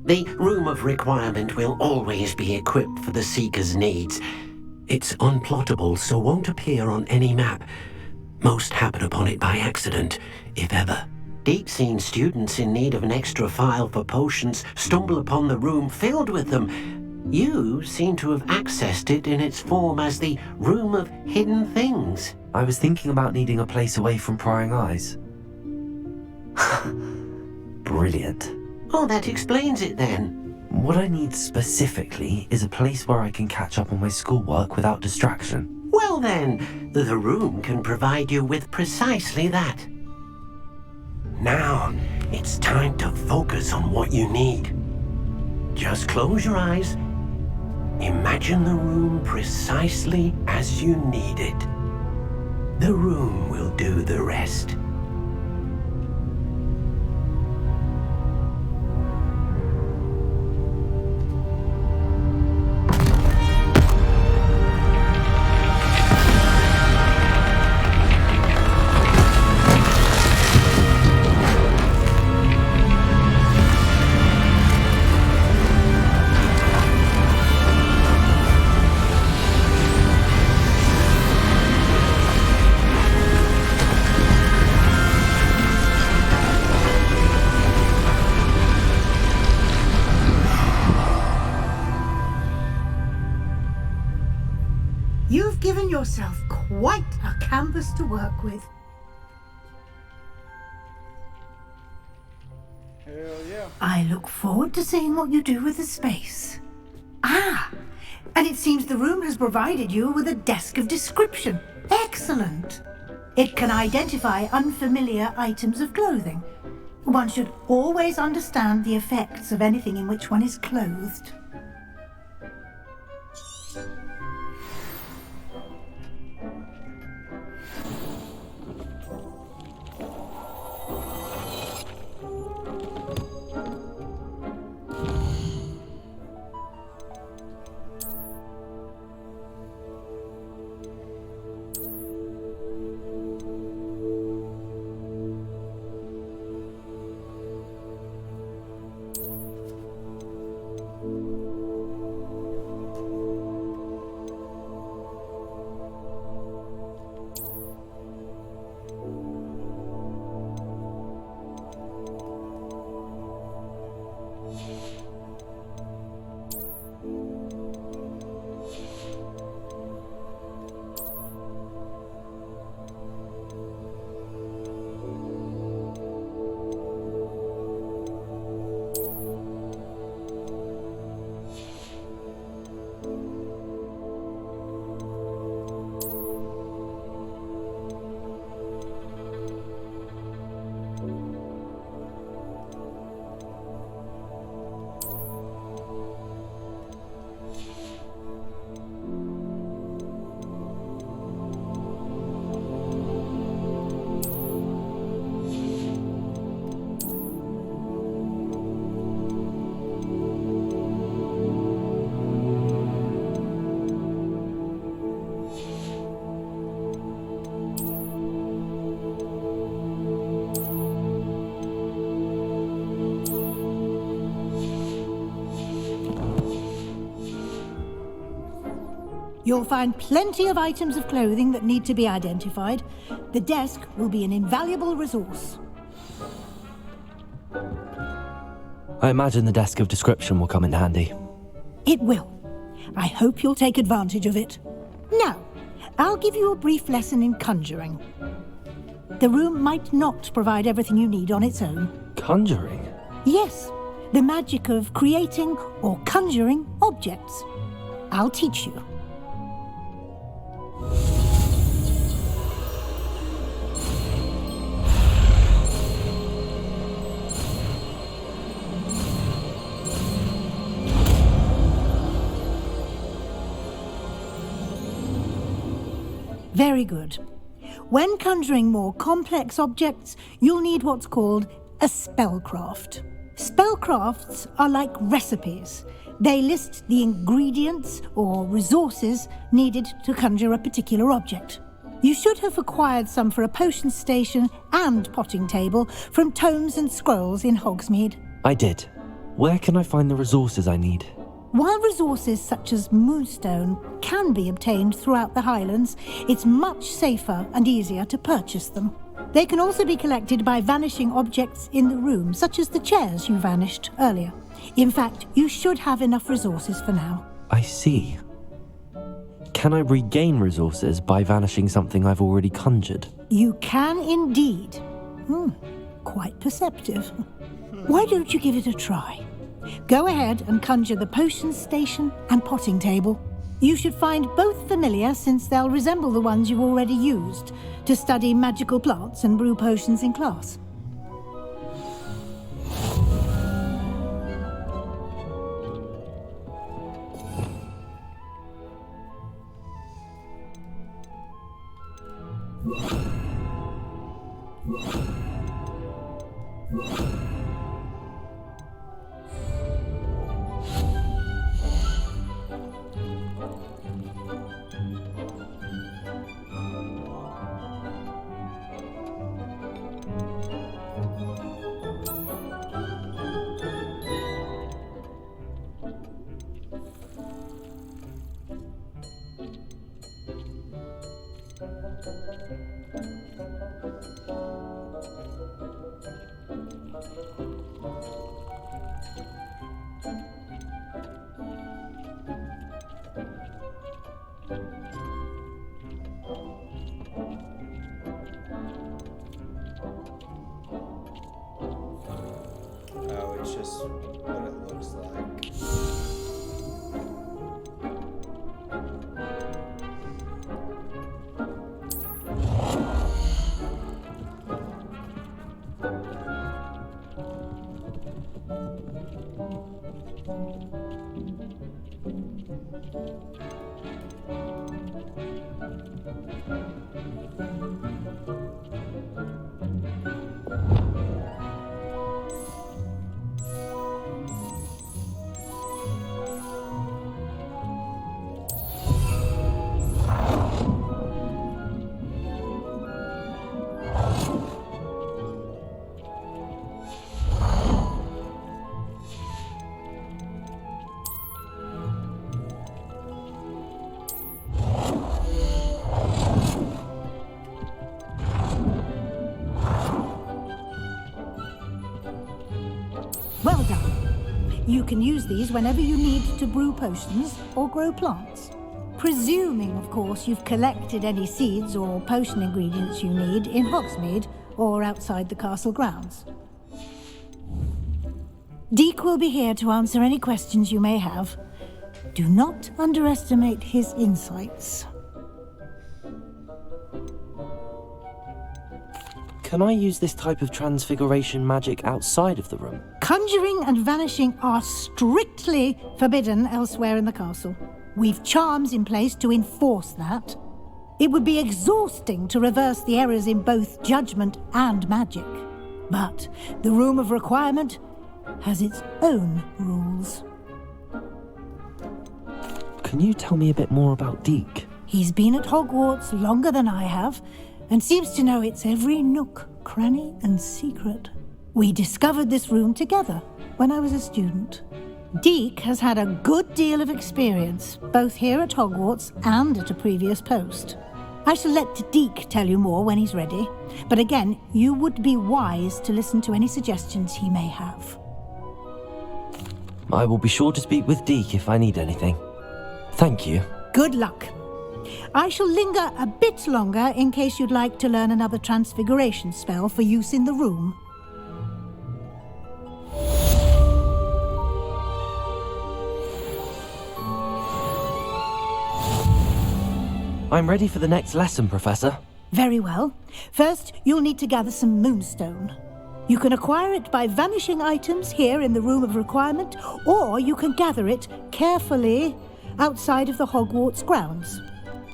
The Room of Requirement will always be equipped for the Seeker's needs. It's unplottable, so won't appear on any map. Most happen upon it by accident, if ever. Deke's seen students in need of an extra file for potions stumble upon the room filled with them. You seem to have accessed it in its form as the Room of Hidden Things. I was thinking about needing a place away from prying eyes. Brilliant. Oh, that explains it then. What I need specifically is a place where I can catch up on my schoolwork without distraction. Well then, the room can provide you with precisely that. Now, it's time to focus on what you need. Just close your eyes. Imagine the room precisely as you need it. The room will do the rest. You've given yourself quite a canvas to work with. Hell yeah. I look forward to seeing what you do with the space. Ah, and it seems the room has provided you with a desk of description. Excellent. It can identify unfamiliar items of clothing. One should always understand the effects of anything in which one is clothed. You'll find plenty of items of clothing that need to be identified. The desk will be an invaluable resource. I imagine the desk of description will come in handy. It will. I hope you'll take advantage of it. Now, I'll give you a brief lesson in conjuring. The room might not provide everything you need on its own. Conjuring? Yes, the magic of creating or conjuring objects. I'll teach you. Very good. When conjuring more complex objects, you'll need what's called a spellcraft. Spellcrafts are like recipes. They list the ingredients or resources needed to conjure a particular object. You should have acquired some for a potion station and potting table from tomes and scrolls in Hogsmeade. I did. Where can I find the resources I need? While resources such as moonstone can be obtained throughout the Highlands, it's much safer and easier to purchase them. They can also be collected by vanishing objects in the room, such as the chairs you vanished earlier. In fact, you should have enough resources for now. I see. Can I regain resources by vanishing something I've already conjured? You can indeed. Quite perceptive. Why don't you give it a try? Go ahead and conjure the potion station and potting table. You should find both familiar, since they'll resemble the ones you've already used to study magical plants and brew potions in class. Oh, it's just what it looks like. Well done. You can use these whenever you need to brew potions or grow plants. Presuming, of course, you've collected any seeds or potion ingredients you need in Hogsmeade or outside the castle grounds. Deke will be here to answer any questions you may have. Do not underestimate his insights. Can I use this type of transfiguration magic outside of the room? Conjuring and vanishing are strictly forbidden elsewhere in the castle. We've charms in place to enforce that. It would be exhausting to reverse the errors in both judgment and magic. But the Room of Requirement has its own rules. Can you tell me a bit more about Deke? He's been at Hogwarts longer than I have, and seems to know its every nook, cranny, and secret. We discovered this room together when I was a student. Deke has had a good deal of experience, both here at Hogwarts and at a previous post. I shall let Deke tell you more when he's ready, but again, you would be wise to listen to any suggestions he may have. I will be sure to speak with Deke if I need anything. Thank you. Good luck. I shall linger a bit longer in case you'd like to learn another transfiguration spell for use in the room. I'm ready for the next lesson, Professor. Very well. First, you'll need to gather some moonstone. You can acquire it by vanishing items here in the Room of Requirement, or you can gather it carefully outside of the Hogwarts grounds.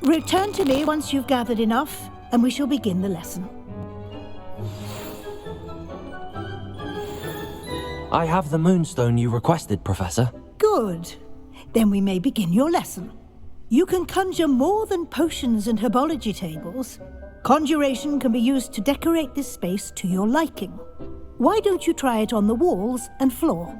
Return to me once you've gathered enough, and we shall begin the lesson. I have the moonstone you requested, Professor. Good. Then we may begin your lesson. You can conjure more than potions and herbology tables. Conjuration can be used to decorate this space to your liking. Why don't you try it on the walls and floor?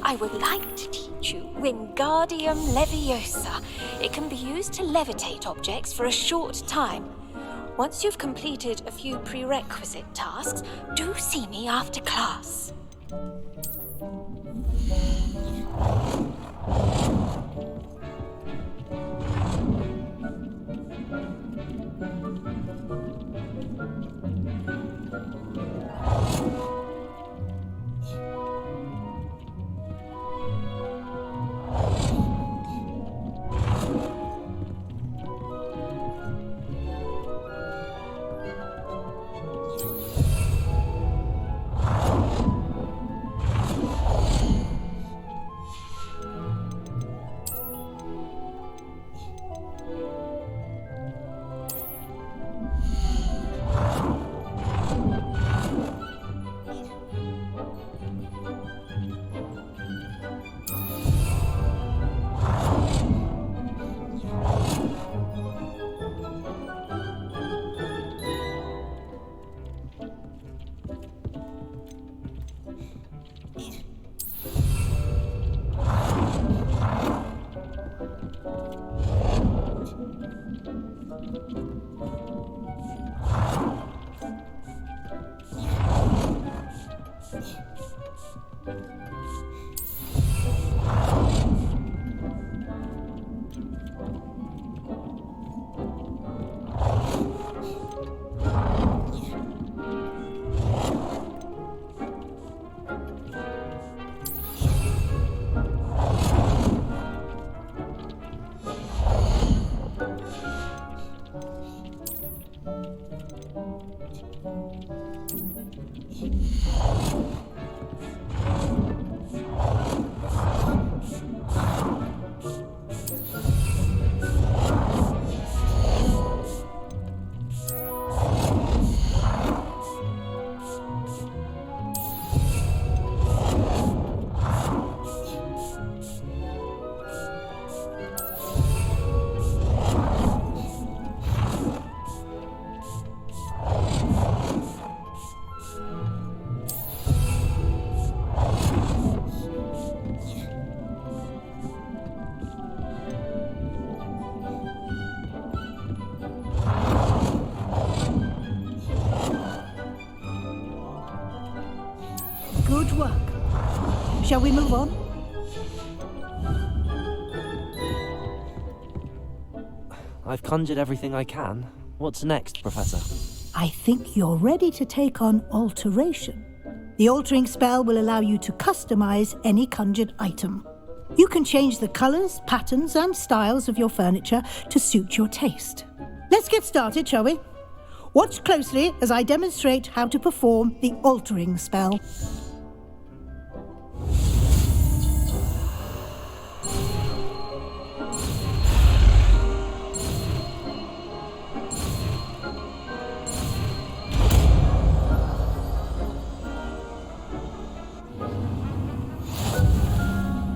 I would like to teach you Wingardium Leviosa. It can be used to levitate objects for a short time. Once you've completed a few prerequisite tasks, do see me after class. Good work. Shall we move on? I've conjured everything I can. What's next, Professor? I think you're ready to take on alteration. The altering spell will allow you to customize any conjured item. You can change the colors, patterns, and styles of your furniture to suit your taste. Let's get started, shall we? Watch closely as I demonstrate how to perform the altering spell.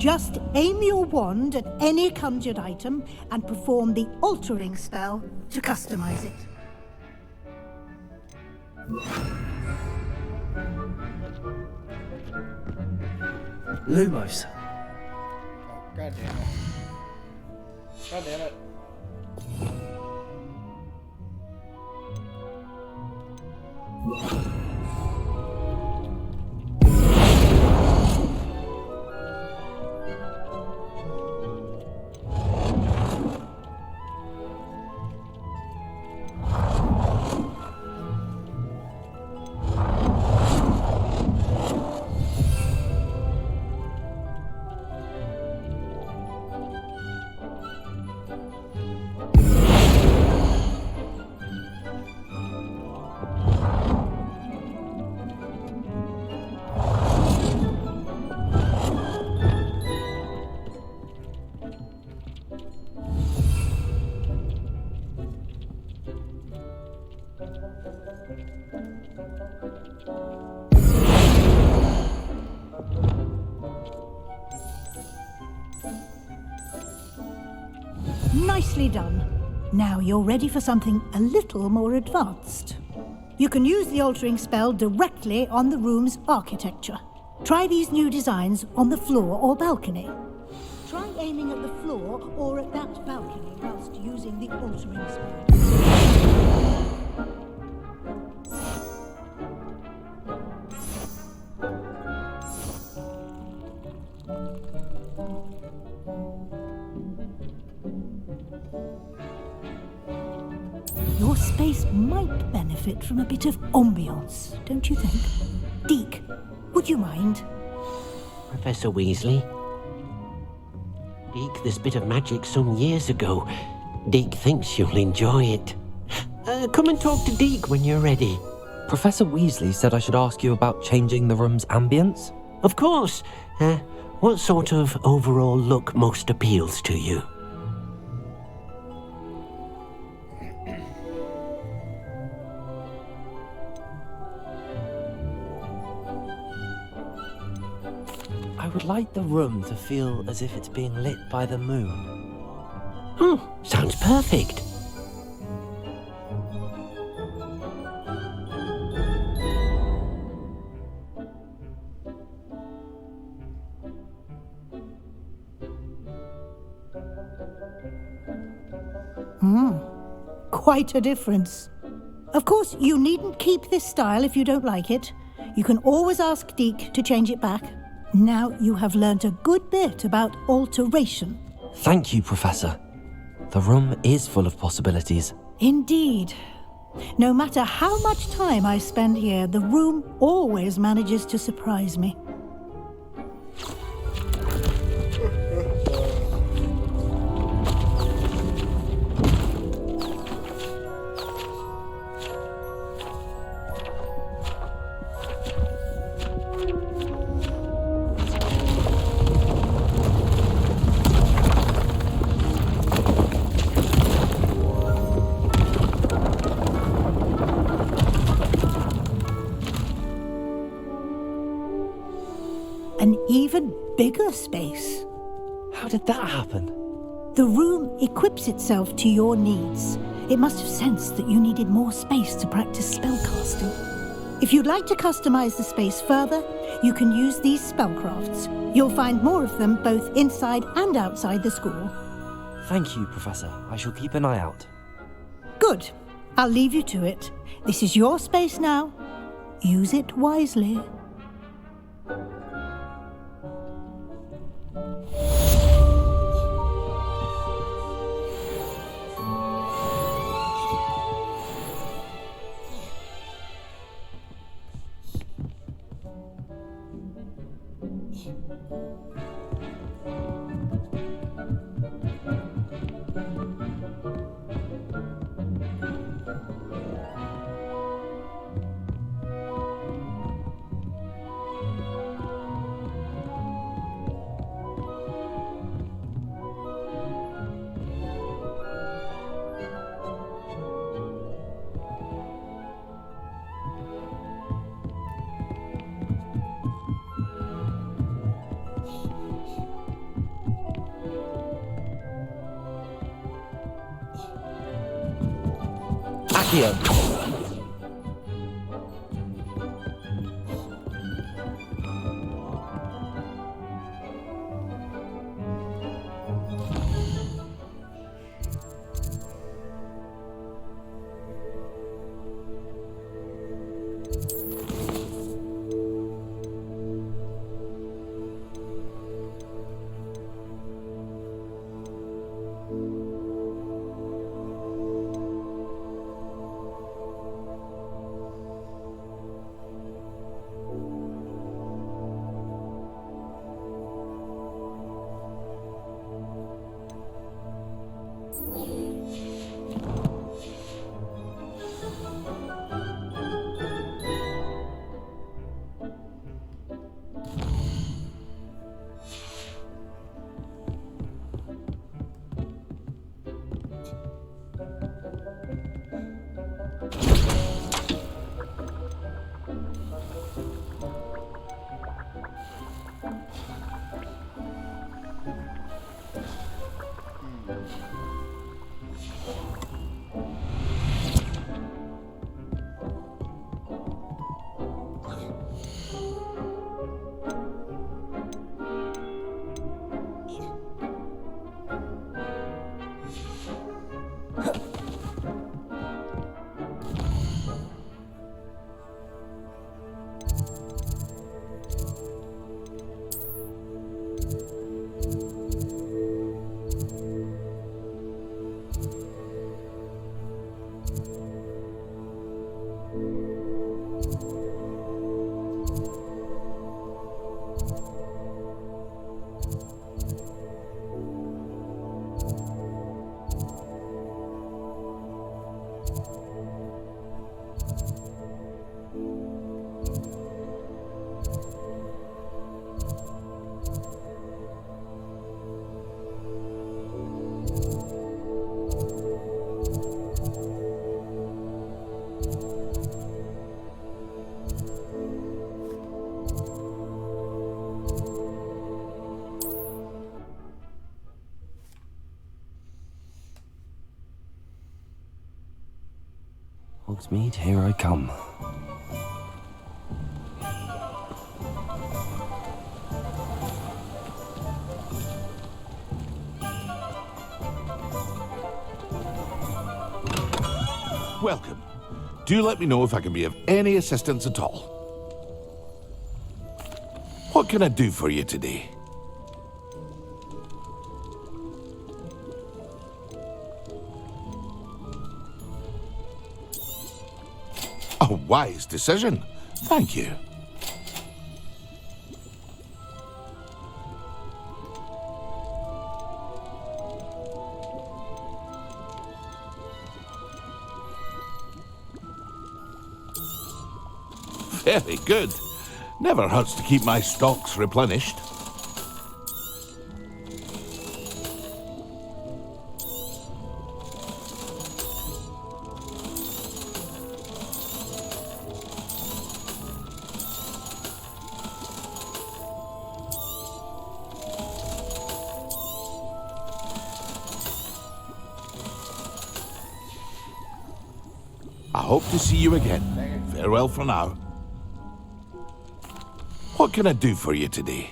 Just aim your wand at any conjured item and perform the altering spell to customize it. Lumos. Oh, God damn it. God damn it. Nicely done. Now you're ready for something a little more advanced. You can use the altering spell directly on the room's architecture. Try these new designs on the floor or balcony. Try aiming at the floor or at that balcony whilst using the altering spell. Your space might benefit from a bit of ambiance, don't you think? Deke, would you mind? Professor Weasley? Deke, this bit of magic some years ago. Deke thinks you'll enjoy it. Come and talk to Deke when you're ready. Professor Weasley said I should ask you about changing the room's ambience? Of course. What sort of overall look most appeals to you? I would like the room to feel as if it's being lit by the moon. Oh, sounds perfect. Quite a difference. Of course, you needn't keep this style if you don't like it. You can always ask Deke to change it back. Now you have learnt a good bit about alteration. Thank you, Professor. The room is full of possibilities. Indeed. No matter how much time I spend here, the room always manages to surprise me. An even bigger space. How did that happen? The room equips itself to your needs. It must have sensed that you needed more space to practice spellcasting. If you'd like to customize the space further, you can use these spellcrafts. You'll find more of them both inside and outside the school. Thank you, Professor. I shall keep an eye out. Good. I'll leave you to it. This is your space now. Use it wisely. Accio. Hogsmeade, here I come. Welcome. Do let me know if I can be of any assistance at all. What can I do for you today? A wise decision. Thank you. Very good. Never hurts to keep my stocks replenished. I hope to see you again. Farewell for now. What can I do for you today?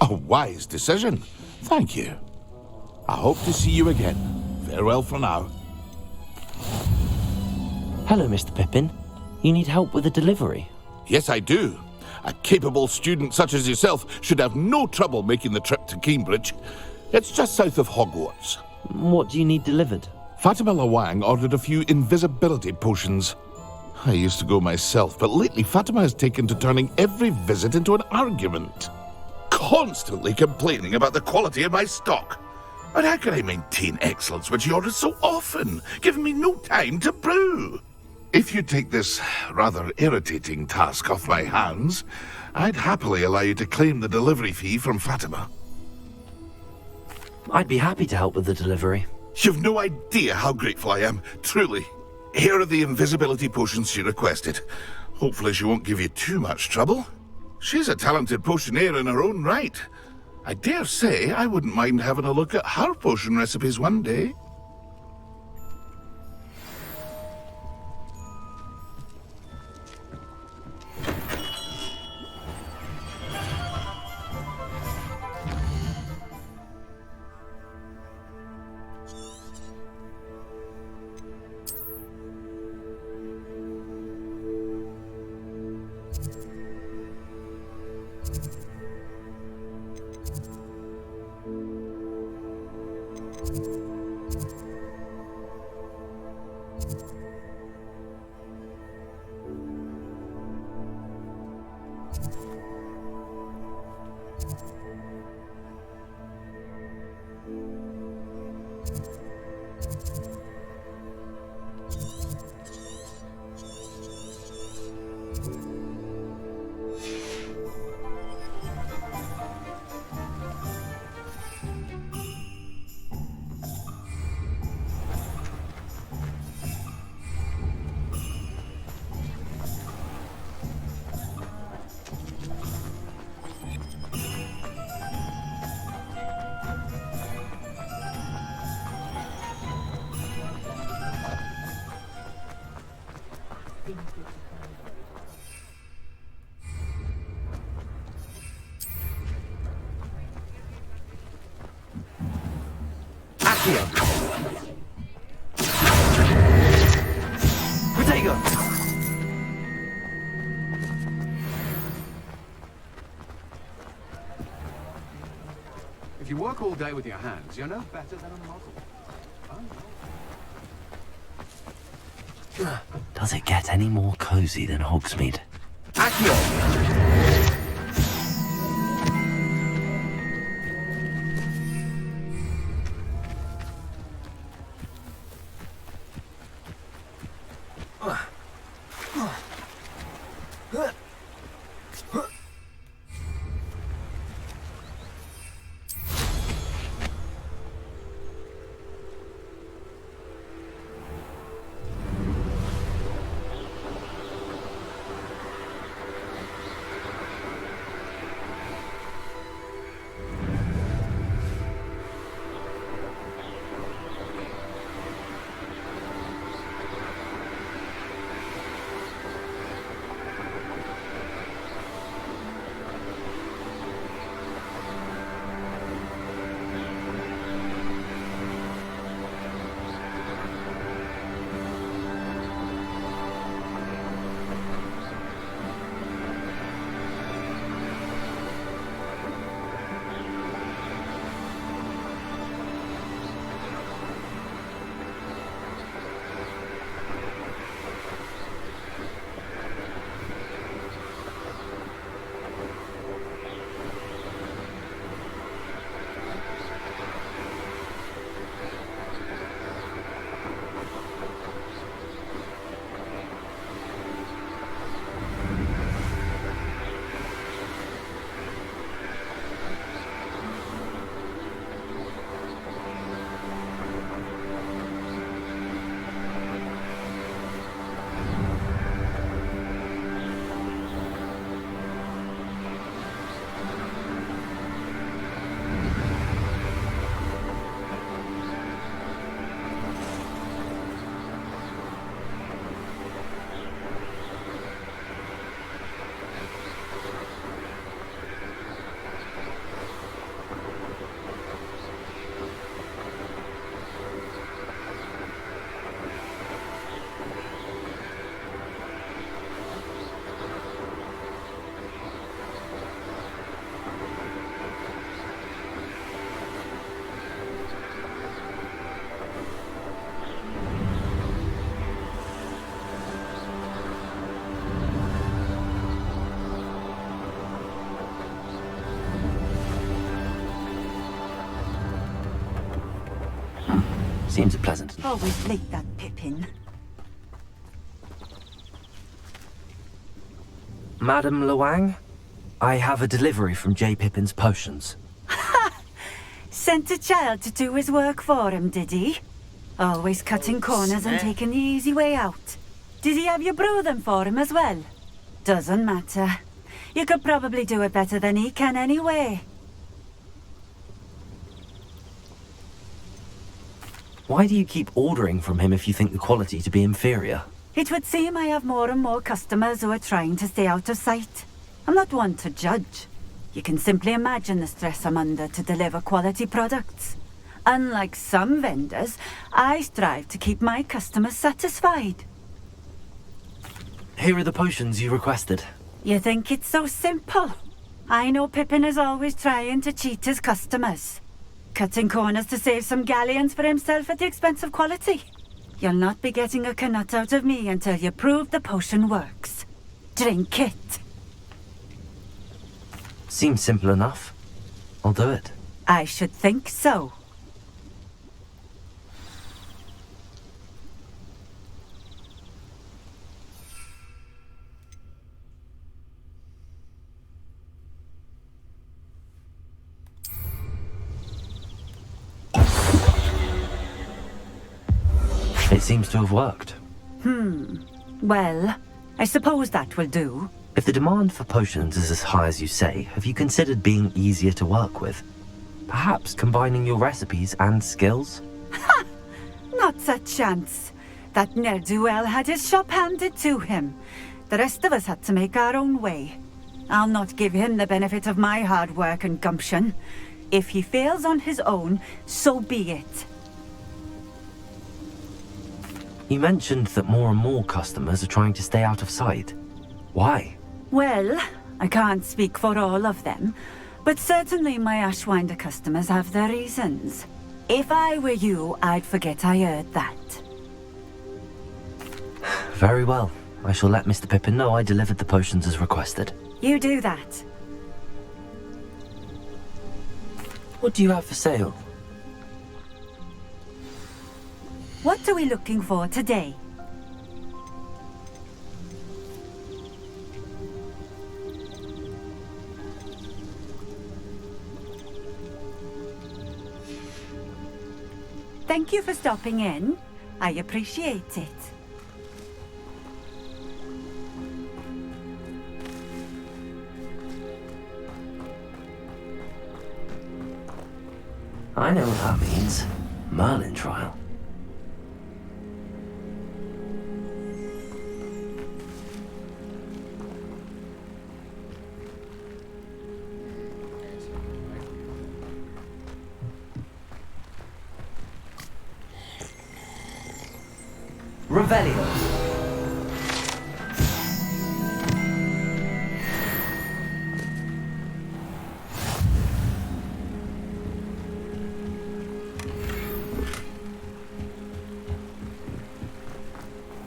A wise decision. Thank you. I hope to see you again. Farewell for now. Hello, Mr. Pippin. You need help with a delivery? Yes, I do. A capable student such as yourself should have no trouble making the trip to Cambridge. It's just south of Hogwarts. What do you need delivered? Fatima Lawang ordered a few invisibility potions. I used to go myself, but lately Fatima has taken to turning every visit into an argument. Constantly complaining about the quality of my stock. And how can I maintain excellence when she orders so often, giving me no time to brew? If you take this rather irritating task off my hands, I'd happily allow you to claim the delivery fee from Fatima. I'd be happy to help with the delivery. You've no idea how grateful I am, truly. Here are the invisibility potions she requested. Hopefully she won't give you too much trouble. She's a talented potioneer in her own right. I dare say I wouldn't mind having a look at her potion recipes one day. If you work all day with your hands, you're no better than a model. Does it get any more cozy than Hogsmeade? Seems pleasant. Always late, that Pippin. Madam Luang, I have a delivery from J. Pippin's Potions. Sent a child to do his work for him, did he? Always cutting corners and taking the easy way out. Did he have you brew them for him as well? Doesn't matter. You could probably do it better than he can anyway. Why do you keep ordering from him if you think the quality to be inferior? It would seem I have more and more customers who are trying to stay out of sight. I'm not one to judge. You can simply imagine the stress I'm under to deliver quality products. Unlike some vendors, I strive to keep my customers satisfied. Here are the potions you requested. You think it's so simple? I know Pippin is always trying to cheat his customers. Cutting corners to save some galleons for himself at the expense of quality. You'll not be getting a canut out of me until you prove the potion works. Drink it. Seems simple enough. I'll do it. I should think so. It seems to have worked. Well, I suppose that will do. If the demand for potions is as high as you say, have you considered being easier to work with? Perhaps combining your recipes and skills? Not a chance. That ne'er-do-well had his shop handed to him. The rest of us had to make our own way. I'll not give him the benefit of my hard work and gumption. If he fails on his own, so be it. You mentioned that more and more customers are trying to stay out of sight. Why? Well, I can't speak for all of them, but certainly my Ashwinder customers have their reasons. If I were you, I'd forget I heard that. Very well. I shall let Mr. Pippin know I delivered the potions as requested. You do that. What do you have for sale? What are we looking for today? Thank you for stopping in. I appreciate it. I know what that means. Merlin trial. Revelio.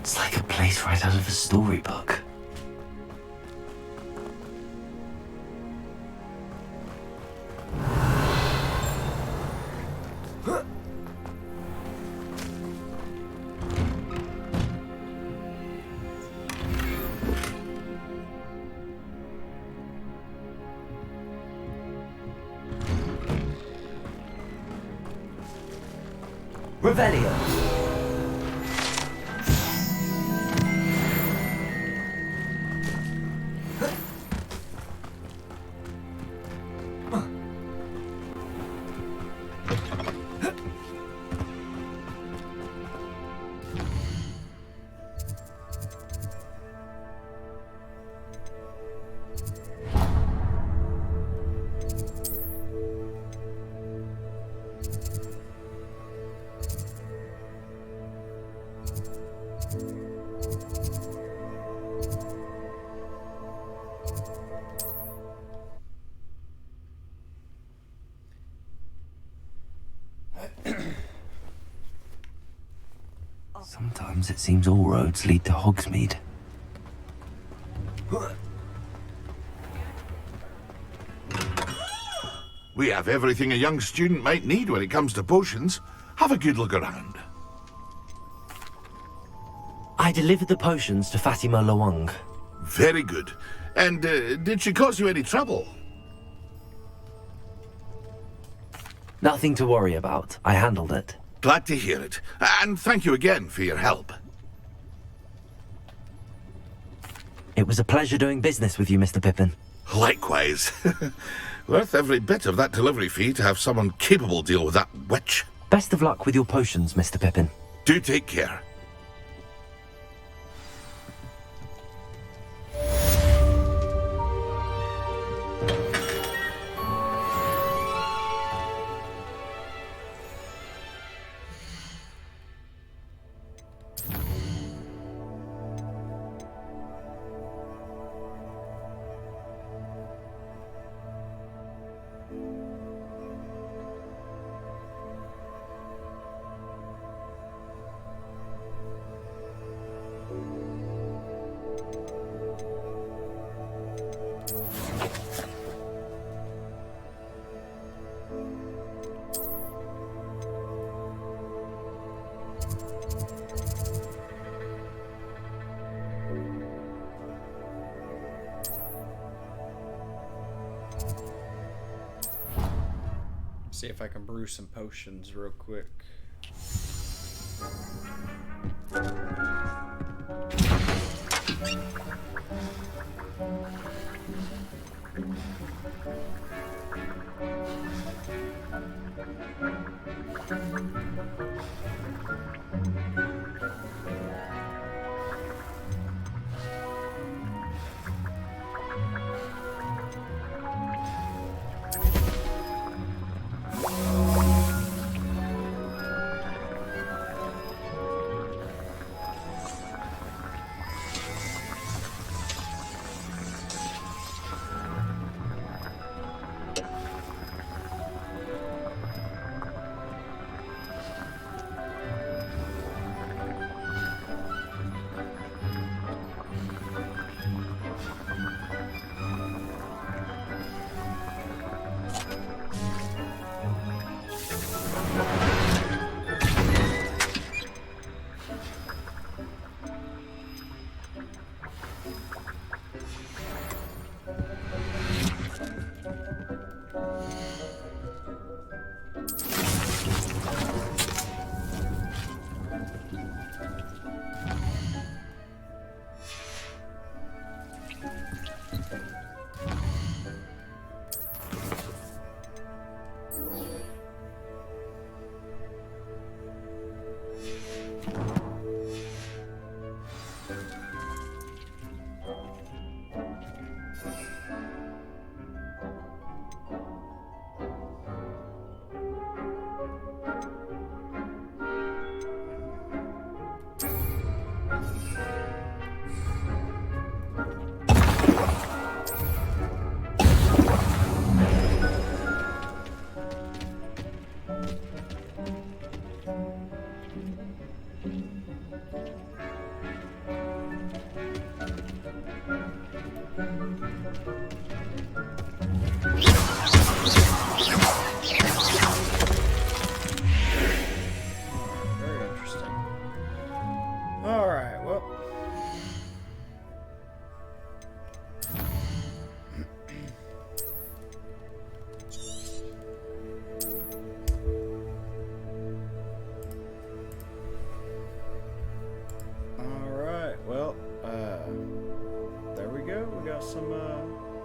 It's like a place right out of a storybook. Revelio. Sometimes it seems all roads lead to Hogsmeade. We have everything a young student might need when it comes to potions. Have a good look around. I delivered the potions to Fatima Lawang. Very good. And did she cause you any trouble? Nothing to worry about. I handled it. Glad to hear it. And thank you again for your help. It was a pleasure doing business with you, Mr. Pippin. Likewise. Worth every bit of that delivery fee to have someone capable deal with that witch. Best of luck with your potions, Mr. Pippin. Do take care. See if I can brew some potions real quick.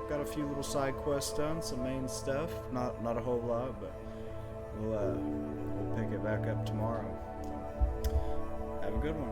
Got a few little side quests done, some main stuff, not a whole lot, but we'll pick it back up tomorrow. Have a good one.